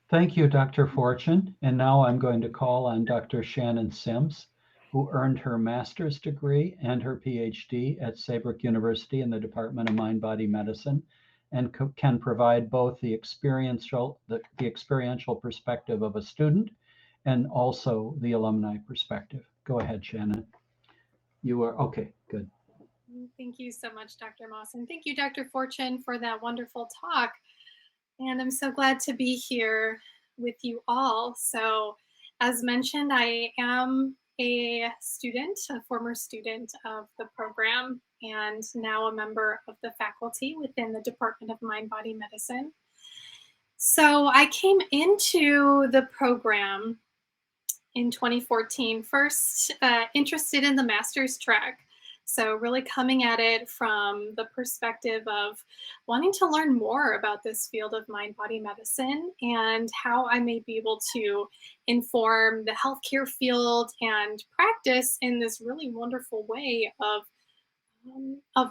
Speaker 1: Thank you, Dr. Fortune. And now I'm going to call on Dr. Shannon Sims, who earned her master's degree and her PhD at Saybrook University in the Department of Mind-Body Medicine, and can provide both the experiential perspective of a student and also the alumni perspective. Go ahead, Shannon. You are okay, good.
Speaker 8: Thank you so much, Dr. Moss, and thank you, Dr. Fortune, for that wonderful talk. And I'm so glad to be here with you all. So, as mentioned, I am a student, a former student of the program, and now a member of the faculty within the Department of Mind-Body Medicine. So I came into the program in 2014, first interested in the master's track. So really coming at it from the perspective of wanting to learn more about this field of mind-body medicine and how I may be able to inform the healthcare field and practice in this really wonderful way of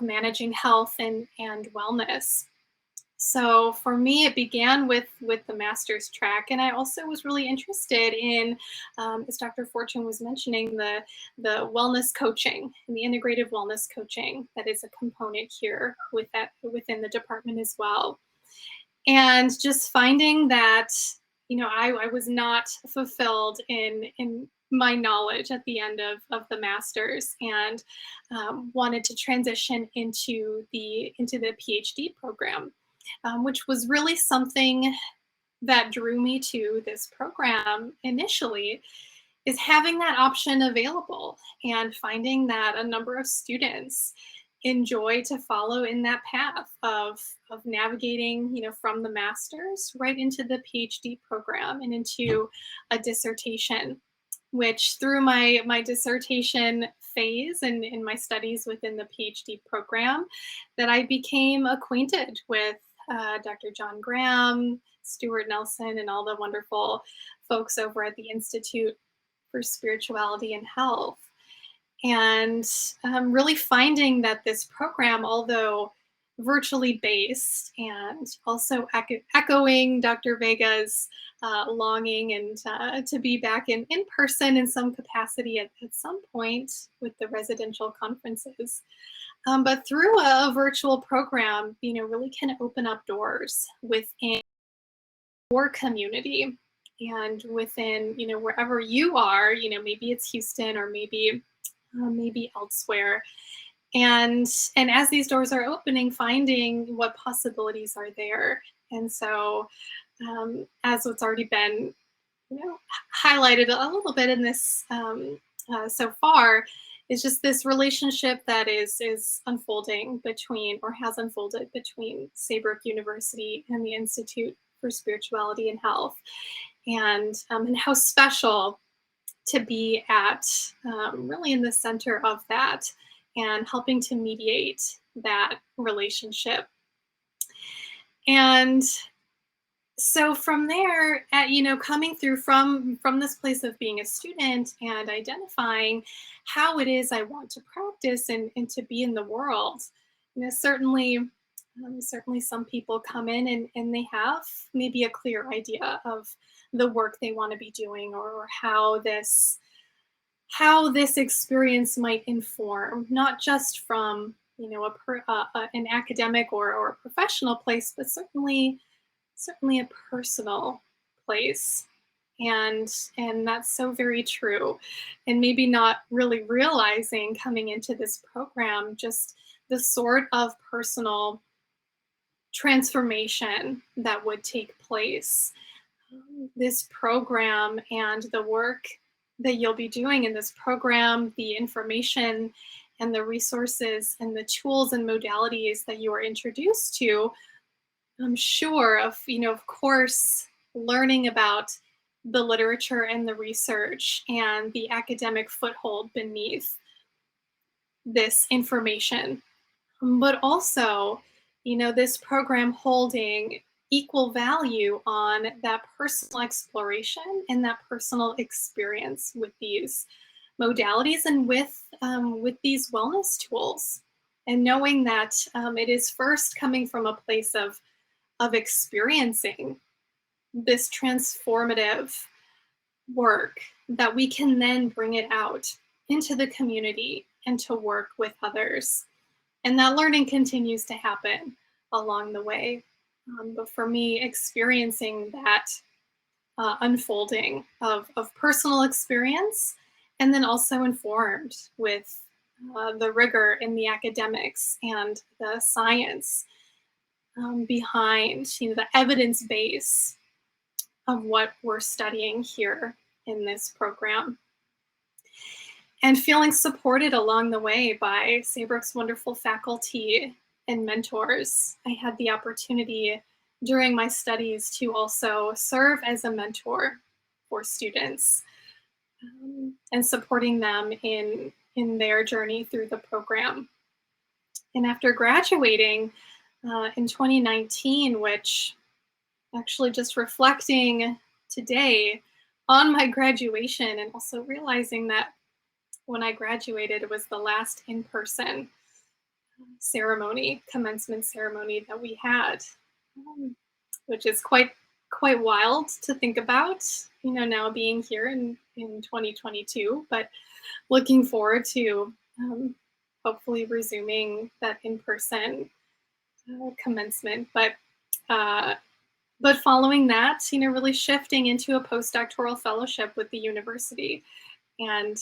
Speaker 8: managing health and wellness. So for me, it began with the master's track, and I also was really interested in, as Dr. Fortune was mentioning, the wellness coaching and the integrative wellness coaching that is a component here within the department as well. And just finding that, you know, I was not fulfilled in my knowledge at the end of the master's, and wanted to transition into the PhD program. Which was really something that drew me to this program initially, is having that option available and finding that a number of students enjoy to follow in that path of navigating, you know, from the master's right into the PhD program and into a dissertation, which through my dissertation phase and in my studies within the PhD program, that I became acquainted with Dr. John Graham, Stuart Nelson, and all the wonderful folks over at the Institute for Spirituality and Health. And really finding that this program, although virtually based and also echoing Dr. Vega's longing and to be back in person in some capacity at some point with the residential conferences. But through a virtual program, you know, really can open up doors within your community and within, you know, wherever you are, you know, maybe it's Houston or maybe elsewhere. And as these doors are opening, finding what possibilities are there. And so, as what's already been, you know, highlighted a little bit in this so far, is just this relationship that is unfolding between, or has unfolded between, Saybrook University and the Institute for Spirituality and Health, and how special to be at really in the center of that and helping to mediate that relationship. And so from there, you know, coming through from this place of being a student and identifying how it is I want to practice and to be in the world, you know, certainly some people come in and they have maybe a clear idea of the work they want to be doing, or how this experience might inform, not just from, you know, an academic or a professional place, but certainly a personal place. And that's so very true. And maybe not really realizing coming into this program just the sort of personal transformation that would take place this program and the work that you'll be doing in this program, the information and the resources and the tools and modalities that you are introduced to, I'm sure of course, learning about the literature and the research and the academic foothold beneath this information, but also, this program holding equal value on that personal exploration and that personal experience with these modalities and with these wellness tools, and knowing that it is first coming from a place of experiencing this transformative work that we can then bring it out into the community and to work with others. And that learning continues to happen along the way. But for me, experiencing that unfolding of personal experience, and then also informed with the rigor in the academics and the science behind the evidence base of what we're studying here in this program. And feeling supported along the way by Saybrook's wonderful faculty and mentors. I had the opportunity during my studies to also serve as a mentor for students and supporting them in their journey through the program. And after graduating in 2019, which actually just reflecting today on my graduation and also realizing that when I graduated, it was the last in-person ceremony, commencement ceremony that we had, which is quite wild to think about, now being here in 2022, but looking forward to hopefully resuming that in-person commencement. But following that, really shifting into a postdoctoral fellowship with the university, and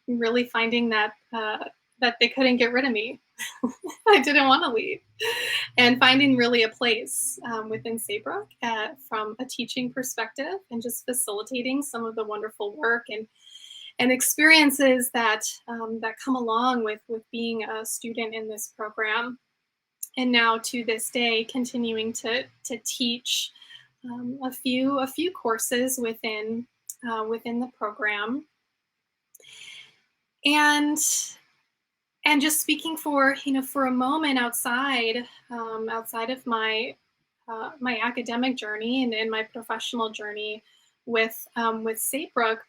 Speaker 8: really finding that they couldn't get rid of me. I didn't want to leave, and finding really a place within Saybrook from a teaching perspective, and just facilitating some of the wonderful work and experiences that come along with being a student in this program. And now to this day, continuing to teach a few courses within the program, and just speaking for a moment outside of my academic journey and my professional journey with Saybrook,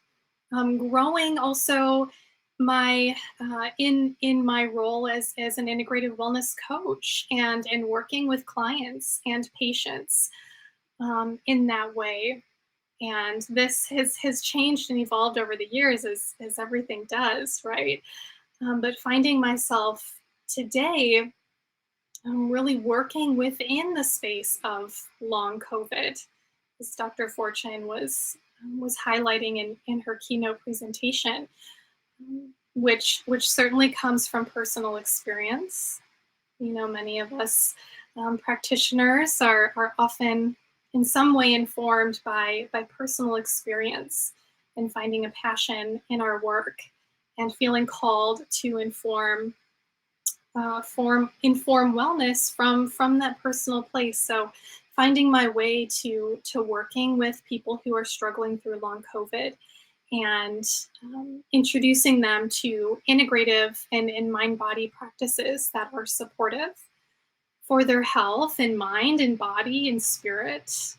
Speaker 8: growing also my in my role as an integrative wellness coach, and working with clients and patients in that way. And this has changed and evolved over the years, as everything does, right? But finding myself today really working within the space of long COVID, as Dr. Fortune was highlighting in her keynote presentation, which certainly comes from personal experience. Many of us practitioners are often in some way informed by personal experience, and finding a passion in our work, and feeling called to inform wellness from that personal place. So finding my way to working with people who are struggling through long COVID, and introducing them to integrative and mind-body practices that are supportive for their health and mind and body and spirit,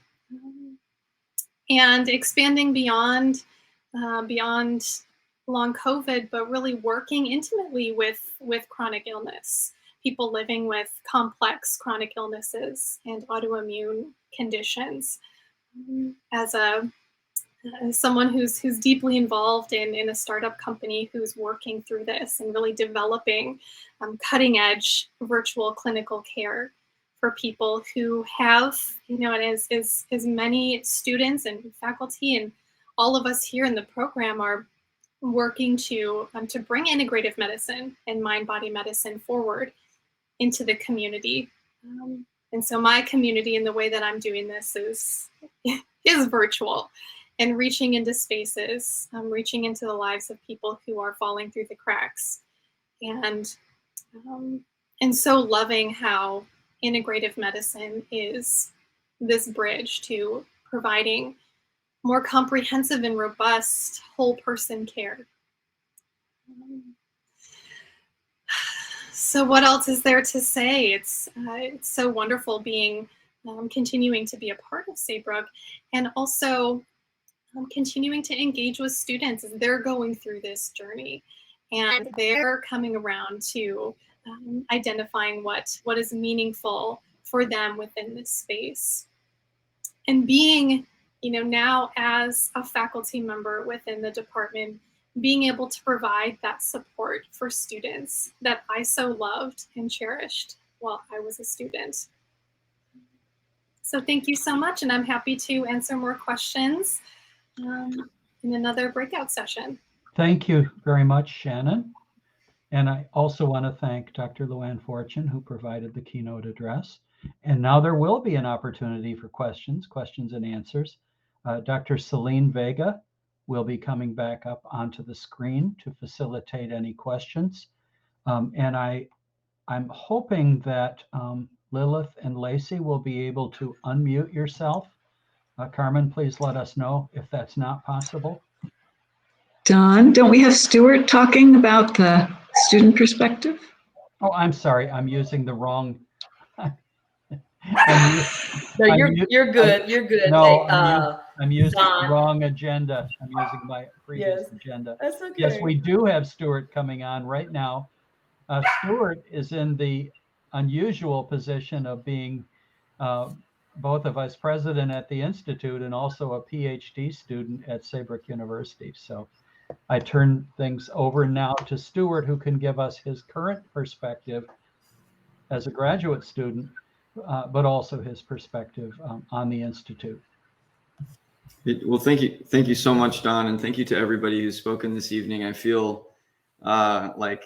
Speaker 8: and expanding beyond long COVID, but really working intimately with chronic illness, people living with complex chronic illnesses and autoimmune conditions. As someone who's deeply involved in a startup company who's working through this and really developing cutting edge virtual clinical care for people who have, and as many students and faculty and all of us here in the program are working to bring integrative medicine and mind-body medicine forward into the community. And so my community, and the way that I'm doing this, is is virtual, and reaching into spaces, reaching into the lives of people who are falling through the cracks, and so loving how integrative medicine is this bridge to providing more comprehensive and robust whole person care. So what else is there to say? It's so wonderful being continuing to be a part of Saybrook, and also continuing to engage with students as they're going through this journey, and they're coming around to identifying what is meaningful for them within this space. And being, now as a faculty member within the department, being able to provide that support for students that I so loved and cherished while I was a student. So thank you so much, and I'm happy to answer more questions in another breakout session.
Speaker 1: Thank you very much, Shannon. And I also want to thank Dr. Luann Fortune, who provided the keynote address. And now there will be an opportunity for questions and answers. Dr. Selene Vega will be coming back up onto the screen to facilitate any questions. And I'm hoping that Lilith and Lacey will be able to unmute yourself. Carmen, please let us know if that's not possible.
Speaker 2: Don, don't we have Stuart talking about the student perspective?
Speaker 1: Oh, I'm sorry. I'm using the wrong.
Speaker 3: No, you're good. You're good.
Speaker 1: No, I'm using
Speaker 3: Don.
Speaker 1: the wrong agenda. I'm using my previous agenda.
Speaker 3: That's okay.
Speaker 1: Yes, we do have Stuart coming on right now. Stuart is in the unusual position of being both a vice president at the Institute and also a PhD student at Saybrook University. So I turn things over now to Stuart, who can give us his current perspective as a graduate student, but also his perspective on the Institute.
Speaker 5: Well, thank you so much, Don, and thank you to everybody who's spoken this evening. I feel like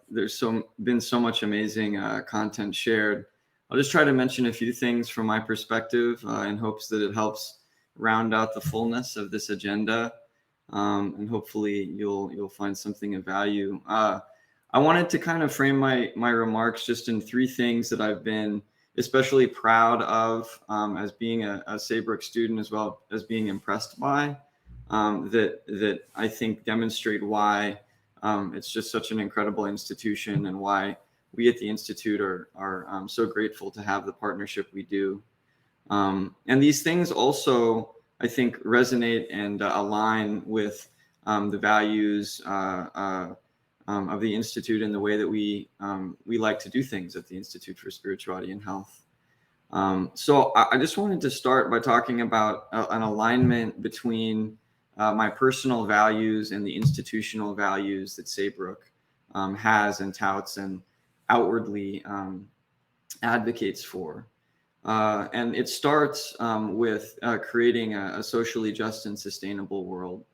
Speaker 5: there's been so much amazing content shared. I'll just try to mention a few things from my perspective in hopes that it helps round out the fullness of this agenda, and hopefully you'll find something of value. I wanted to kind of frame my remarks just in three things that I've been especially proud of as being a Saybrook student, as well as being impressed by, that I think demonstrate why it's just such an incredible institution, and why we at the Institute are so grateful to have the partnership we do. And these things also, I think, resonate and align with the values of the Institute and the way that we like to do things at the Institute for Spirituality and Health. So I just wanted to start by talking about an alignment between my personal values and the institutional values that Saybrook has and touts and outwardly advocates for. And it starts with creating a socially just and sustainable world.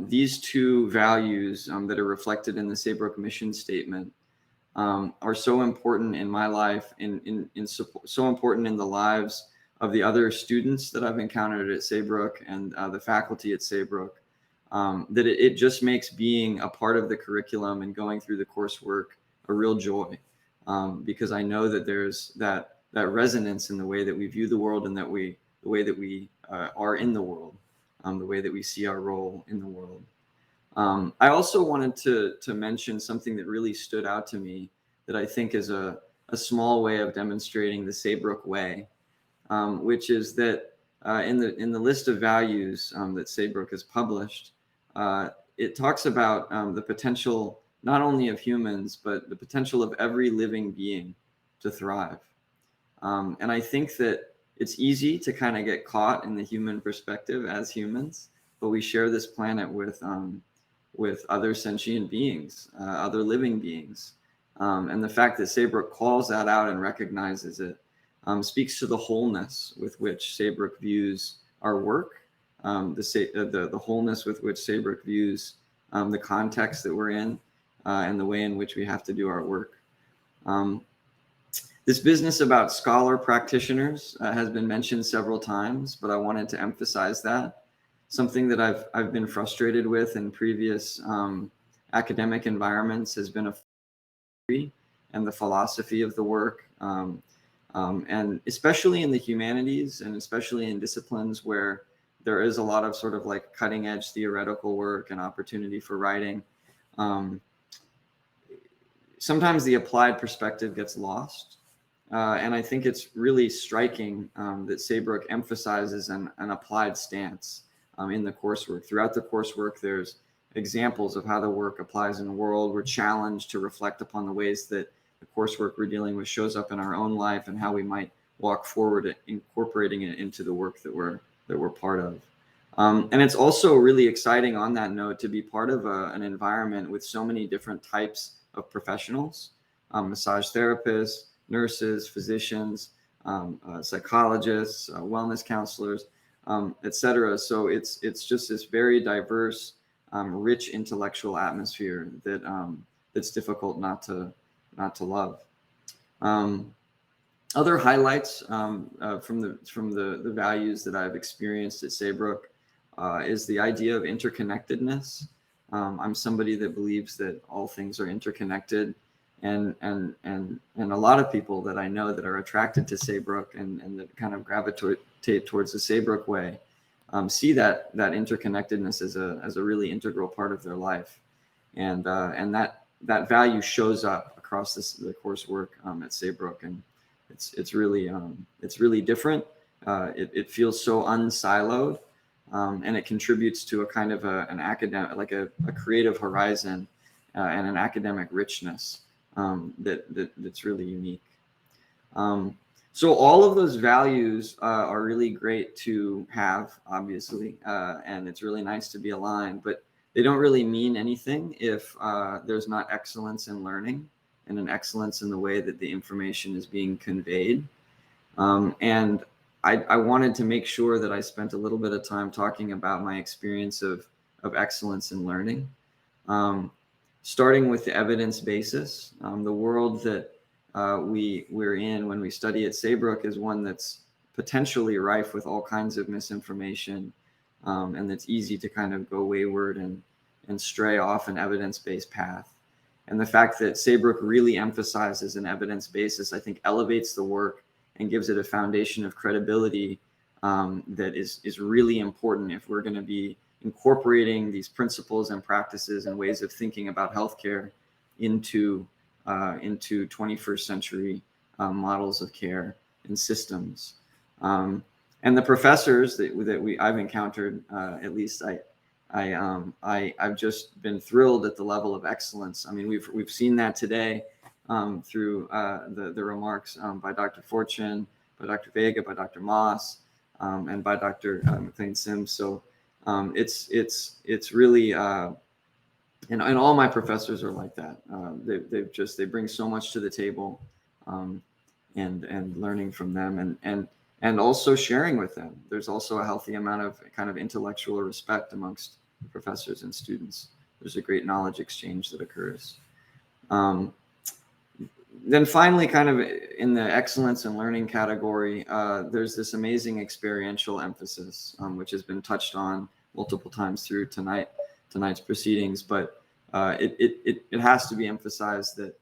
Speaker 5: These two values that are reflected in the Saybrook mission statement are so important in my life, so important in the lives of the other students that I've encountered at Saybrook and the faculty at Saybrook, that it just makes being a part of the curriculum and going through the coursework a real joy, because I know that there's that resonance in the way that we view the world, and the way that we are in the world, the way that we see our role in the world. I also wanted to mention something that really stood out to me that I think is a small way of demonstrating the Saybrook way, which is that in the list of values that Saybrook has published, it talks about the potential not only of humans, but the potential of every living being to thrive. And I think that it's easy to kind of get caught in the human perspective as humans, but we share this planet with other sentient beings, other living beings. And the fact that Saybrook calls that out and recognizes it speaks to the wholeness with which Saybrook views our work, the wholeness with which Saybrook views the context that we're in, and the way in which we have to do our work. This business about scholar practitioners has been mentioned several times, but I wanted to emphasize that. Something that I've been frustrated with in previous academic environments has been a theory and the philosophy of the work, and especially in the humanities and especially in disciplines where there is a lot of sort of like cutting edge theoretical work and opportunity for writing. Sometimes the applied perspective gets lost. And I think it's really striking that Saybrook emphasizes an applied stance in the coursework. Throughout the coursework, there's examples of how the work applies in the world. We're challenged to reflect upon the ways that the coursework we're dealing with shows up in our own life and how we might walk forward incorporating it into the work that we're part of. And it's also really exciting on that note to be part of an environment with so many different types of professionals, massage therapists, nurses, physicians, psychologists, wellness counselors, etc. So it's just this very diverse, rich intellectual atmosphere that that's difficult not to love. Other highlights from the values that I've experienced at Saybrook is the idea of interconnectedness. I'm somebody that believes that all things are interconnected, and a lot of people that I know that are attracted to Saybrook and that kind of gravitate towards the Saybrook way see that interconnectedness as a really integral part of their life, and that value shows up across the coursework at Saybrook, and it's really different. It feels so unsiloed, and it contributes to a kind of an academic, like a creative horizon and an academic richness that's really unique. So all of those values are really great to have, obviously, and it's really nice to be aligned, but they don't really mean anything if there's not excellence in learning and an excellence in the way that the information is being conveyed. And I wanted to make sure that I spent a little bit of time talking about my experience of excellence in learning, starting with the evidence basis. The world that we're in when we study at Saybrook is one that's potentially rife with all kinds of misinformation, and that's easy to kind of go wayward and stray off an evidence-based path. And the fact that Saybrook really emphasizes an evidence basis, I think, elevates the work and gives it a foundation of credibility that is really important if we're going to be incorporating these principles and practices and ways of thinking about healthcare into 21st century models of care and systems. And the professors that I've encountered, at least I've just been thrilled at the level of excellence. I mean, we've seen that today through the remarks by Dr. Fortune, by Dr. Vega, by Dr. Moss, and by Dr. McLean Sims. So it's really, and all my professors are like that. They bring so much to the table, and learning from them and also sharing with them. There's also a healthy amount of kind of intellectual respect amongst professors and students. There's a great knowledge exchange that occurs. Then finally, kind of in the excellence in learning category, there's this amazing experiential emphasis, which has been touched on multiple times through tonight's proceedings. But it has to be emphasized that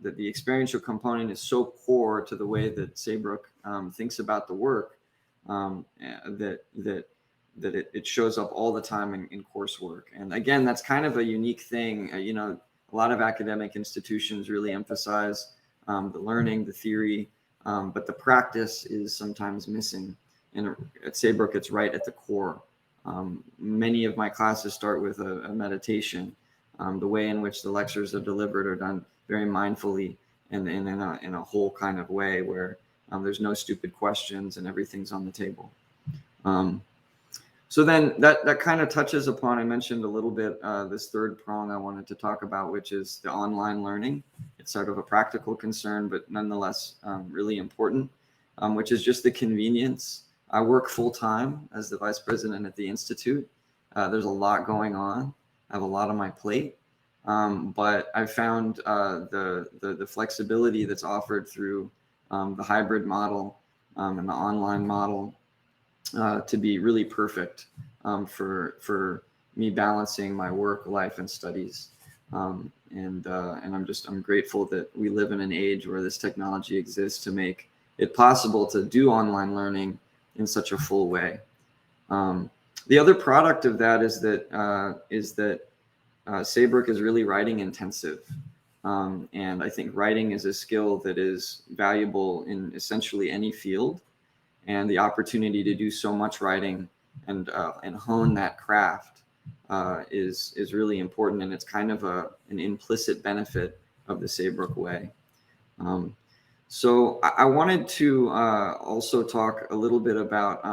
Speaker 5: the experiential component is so core to the way that Saybrook thinks about the work, that it shows up all the time in coursework. And again, that's kind of a unique thing. A lot of academic institutions really emphasize the learning, the theory, but the practice is sometimes missing. And at Saybrook, it's right at the core. Many of my classes start with a meditation. The way in which the lectures are delivered are done very mindfully and in a whole kind of way where there's no stupid questions and everything's on the table. So then that kind of touches upon, I mentioned a little bit, this third prong I wanted to talk about, which is the online learning. It's sort of a practical concern, but nonetheless really important, which is just the convenience. I work full time as the vice president at the Institute. There's a lot going on. I have a lot on my plate. but I found the flexibility that's offered through the hybrid model and the online model to be really perfect for me balancing my work, life, and studies. And I'm grateful that we live in an age where this technology exists to make it possible to do online learning in such a full way. The other product of that is that Saybrook is really writing intensive. And I think writing is a skill that is valuable in essentially any field. And the opportunity to do so much writing and hone that craft is really important. And it's kind of an implicit benefit of the Saybrook way. So I wanted to also talk a little bit about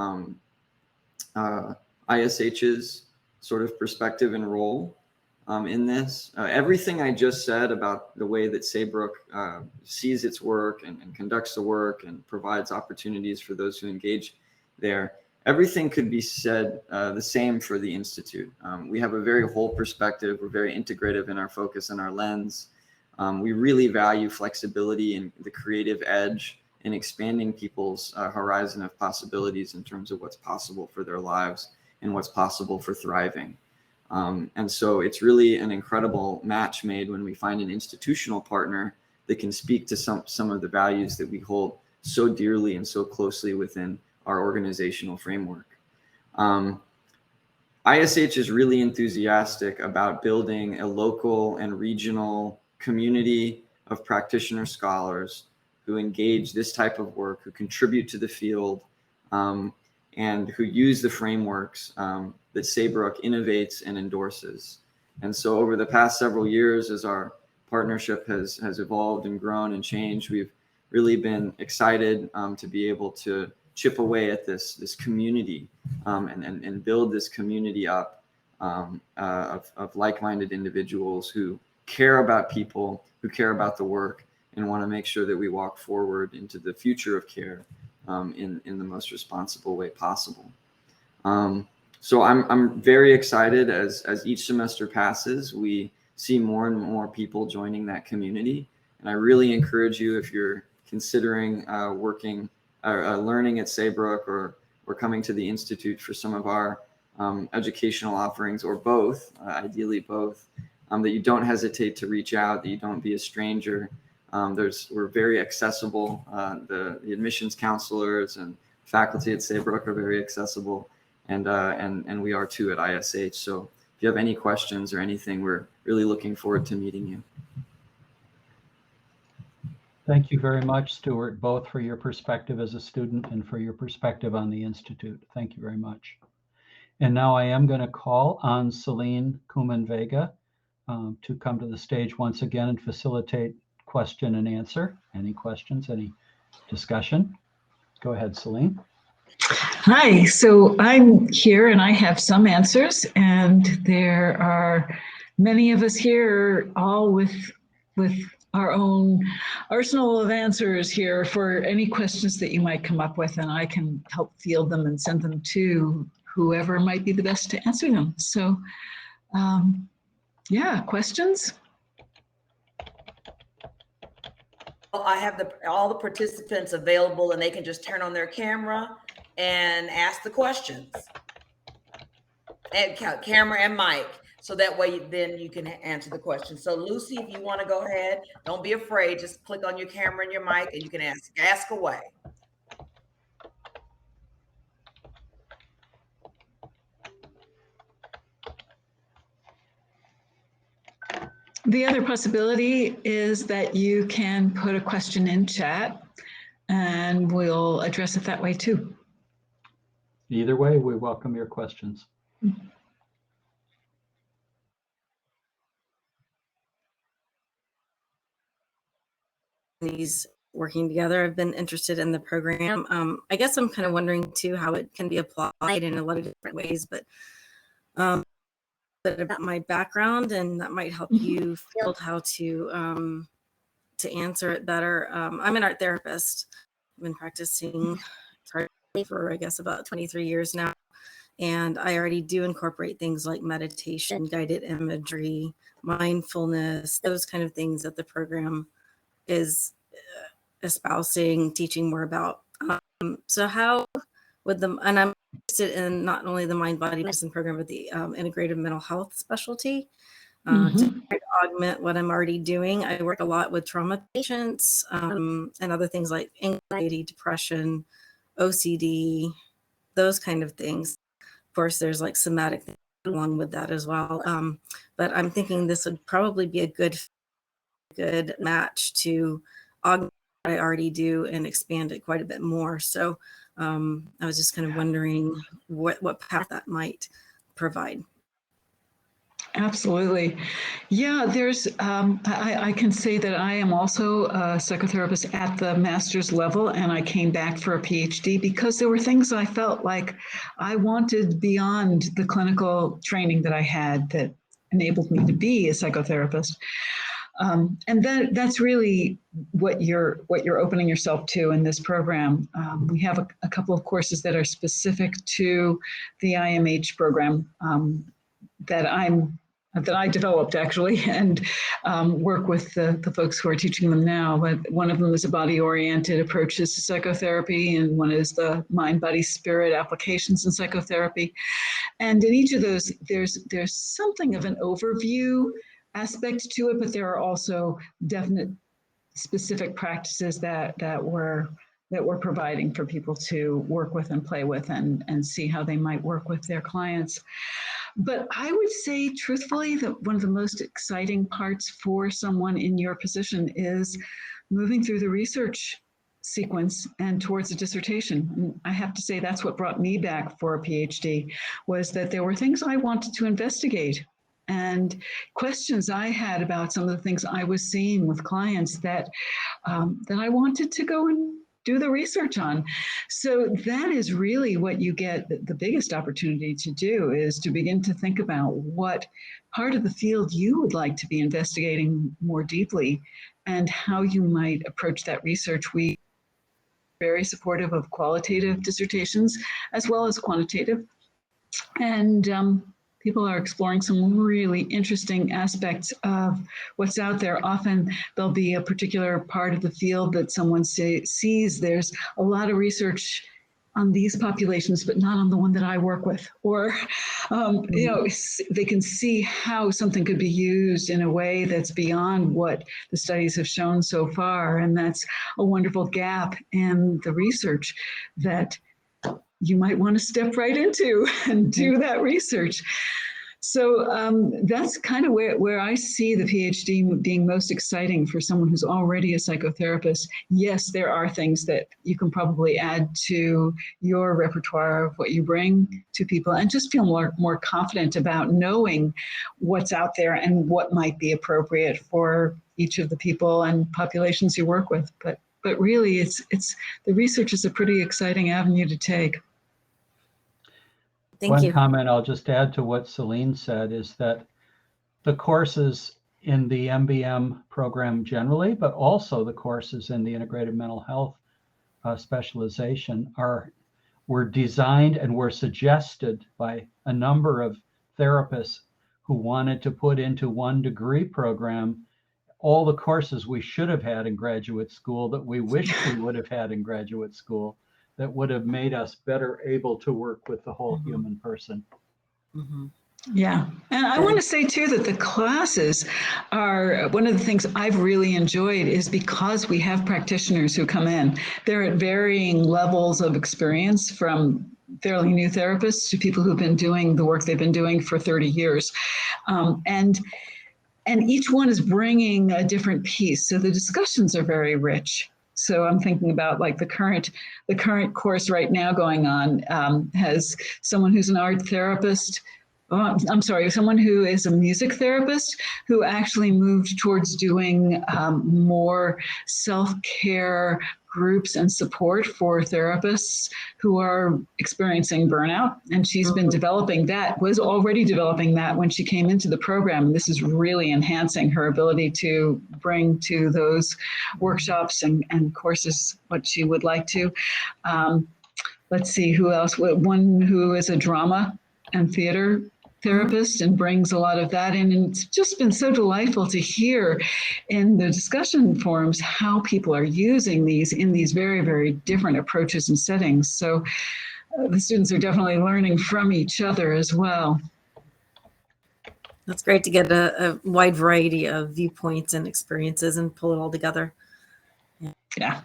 Speaker 5: ISH's sort of perspective and role in this. Everything I just said about the way that Saybrook sees its work and conducts the work and provides opportunities for those who engage there, everything could be said the same for the Institute. We have a very whole perspective. We're very integrative in our focus and our lens. We really value flexibility and the creative edge in expanding people's horizon of possibilities in terms of what's possible for their lives and what's possible for thriving. And so it's really an incredible match made when we find an institutional partner that can speak to some of the values that we hold so dearly and so closely within our organizational framework. ISH is really enthusiastic about building a local and regional community of practitioner scholars who engage this type of work, who contribute to the field, and who use the frameworks that Saybrook innovates and endorses. And so over the past several years, as our partnership has evolved and grown and changed, we've really been excited to be able to chip away at this community and build this community up of like-minded individuals who care about people, who care about the work, and want to make sure that we walk forward into the future of care in the most responsible way possible. So I'm very excited as each semester passes, we see more and more people joining that community. And I really encourage you, if you're considering working or learning at Saybrook or coming to the Institute for some of our educational offerings, or both, ideally both, that you don't hesitate to reach out, that you don't be a stranger. We're very accessible. The admissions counselors and faculty at Saybrook are very accessible, and we are too at ISH. So if you have any questions or anything, we're really looking forward to meeting you.
Speaker 1: Thank you very much, Stuart, both for your perspective as a student and for your perspective on the Institute. Thank you very much. And now I am going to call on Selene Vega to come to the stage once again and facilitate question and answer. Any questions, any discussion? Go ahead, Selene.
Speaker 2: Hi, so I'm here and I have some answers, and there are many of us here all with our own arsenal of answers here for any questions that you might come up with, and I can help field them and send them to whoever might be the best to answer them. So yeah, questions?
Speaker 3: I have all the participants available, and they can just turn on their camera and ask the questions. And camera and mic, so that way then you can answer the question. So Lucy, if you want to go ahead, don't be afraid. Just click on your camera and your mic, and you can ask away.
Speaker 2: The other possibility is that you can put a question in chat, and we'll address it that way too.
Speaker 1: Either way, we welcome your questions.
Speaker 9: These working together, I've been interested in the program. I guess I'm kind of wondering too how it can be applied in a lot of different ways, but about my background, and that might help you field how to answer it better. I'm an art therapist. I've been practicing for I guess about 23 years now, And I already do incorporate things like meditation, guided imagery, mindfulness, those kind of things that the program is espousing, teaching more about. So how would and I'm interested in not only the mind-body medicine program, but the integrative mental health specialty to augment what I'm already doing. I work a lot with trauma patients and other things like anxiety, depression, OCD, those kind of things. Of course, there's like somatic things along with that as well. But I'm thinking this would probably be a good match to augment what I already do and expand it quite a bit more. So I was just kind of wondering what path that might provide.
Speaker 2: Absolutely. Yeah, there's, I can say that I am also a psychotherapist at the master's level, and I came back for a PhD because there were things I felt like I wanted beyond the clinical training that I had that enabled me to be a psychotherapist. And that's really what you're opening yourself to in this program. We have a couple of courses that are specific to the IMH program that I developed actually, and work with the folks who are teaching them now. But one of them is a body-oriented approaches to psychotherapy, and one is the mind, body, spirit applications in psychotherapy. And in each of those, there's something of an overview aspect to it, but there are also definite specific practices that we're providing for people to work with and play with and see how they might work with their clients. But I would say truthfully that one of the most exciting parts for someone in your position is moving through the research sequence and towards a dissertation. And I have to say that's what brought me back for a PhD, was that there were things I wanted to investigate and questions I had about some of the things I was seeing with clients that I wanted to go and do the research on. So that is really what you get the biggest opportunity to do, is to begin to think about what part of the field you would like to be investigating more deeply and how you might approach that research. We are very supportive of qualitative dissertations as well as quantitative. And people are exploring some really interesting aspects of what's out there. Often there'll be a particular part of the field that someone sees. There's a lot of research on these populations, but not on the one that I work with. Or, they can see how something could be used in a way that's beyond what the studies have shown so far. And that's a wonderful gap in the research that you might want to step right into and do that research. So that's kind of where I see the PhD being most exciting for someone who's already a psychotherapist. Yes, there are things that you can probably add to your repertoire of what you bring to people, and just feel more confident about knowing what's out there and what might be appropriate for each of the people and populations you work with. But really, it's the research is a pretty exciting avenue to take.
Speaker 9: Thank you.
Speaker 1: One comment I'll just add to what Selene said is that the courses in the MBM program generally, but also the courses in the integrative mental health specialization were designed and were suggested by a number of therapists who wanted to put into one degree program all the courses we should have had in graduate school that we wish we would have had in graduate school, that would have made us better able to work with the whole human person.
Speaker 9: Mm-hmm.
Speaker 2: Yeah. And I want to say too that the classes are one of the things I've really enjoyed, is because we have practitioners who come in. They're at varying levels of experience, from fairly new therapists to people who've been doing the work they've been doing for 30 years. And each one is bringing a different piece. So the discussions are very rich. So I'm thinking about like the current course right now going on has someone who's an art therapist. Someone who is a music therapist who actually moved towards doing more self-care groups and support for therapists who are experiencing burnout. And she's been was already developing that when she came into the program. This is really enhancing her ability to bring to those workshops and courses what she would like to. let's see who else. One who is a drama and theater therapist and brings a lot of that in. And it's just been so delightful to hear in the discussion forums how people are using these in these very, very different approaches and settings. So the students are definitely learning from each other as well.
Speaker 9: That's great to get a wide variety of viewpoints and experiences and pull it all together.
Speaker 2: Yeah.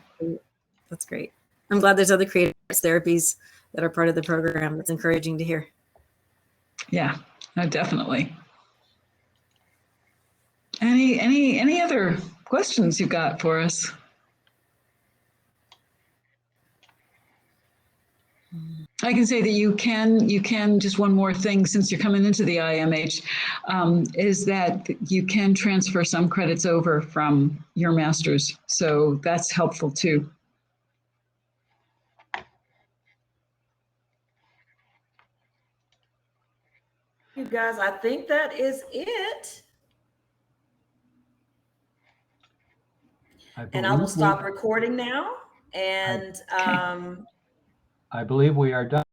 Speaker 9: That's great. I'm glad there's other creative arts therapies that are part of the program. That's encouraging to hear.
Speaker 2: Yeah, no, definitely. Any other questions you got for us? I can say that you can just one more thing since you're coming into the IMH is that you can transfer some credits over from your master's. So that's helpful too.
Speaker 3: You guys, I think that is it. And I will stop recording now. And
Speaker 1: I believe we are done.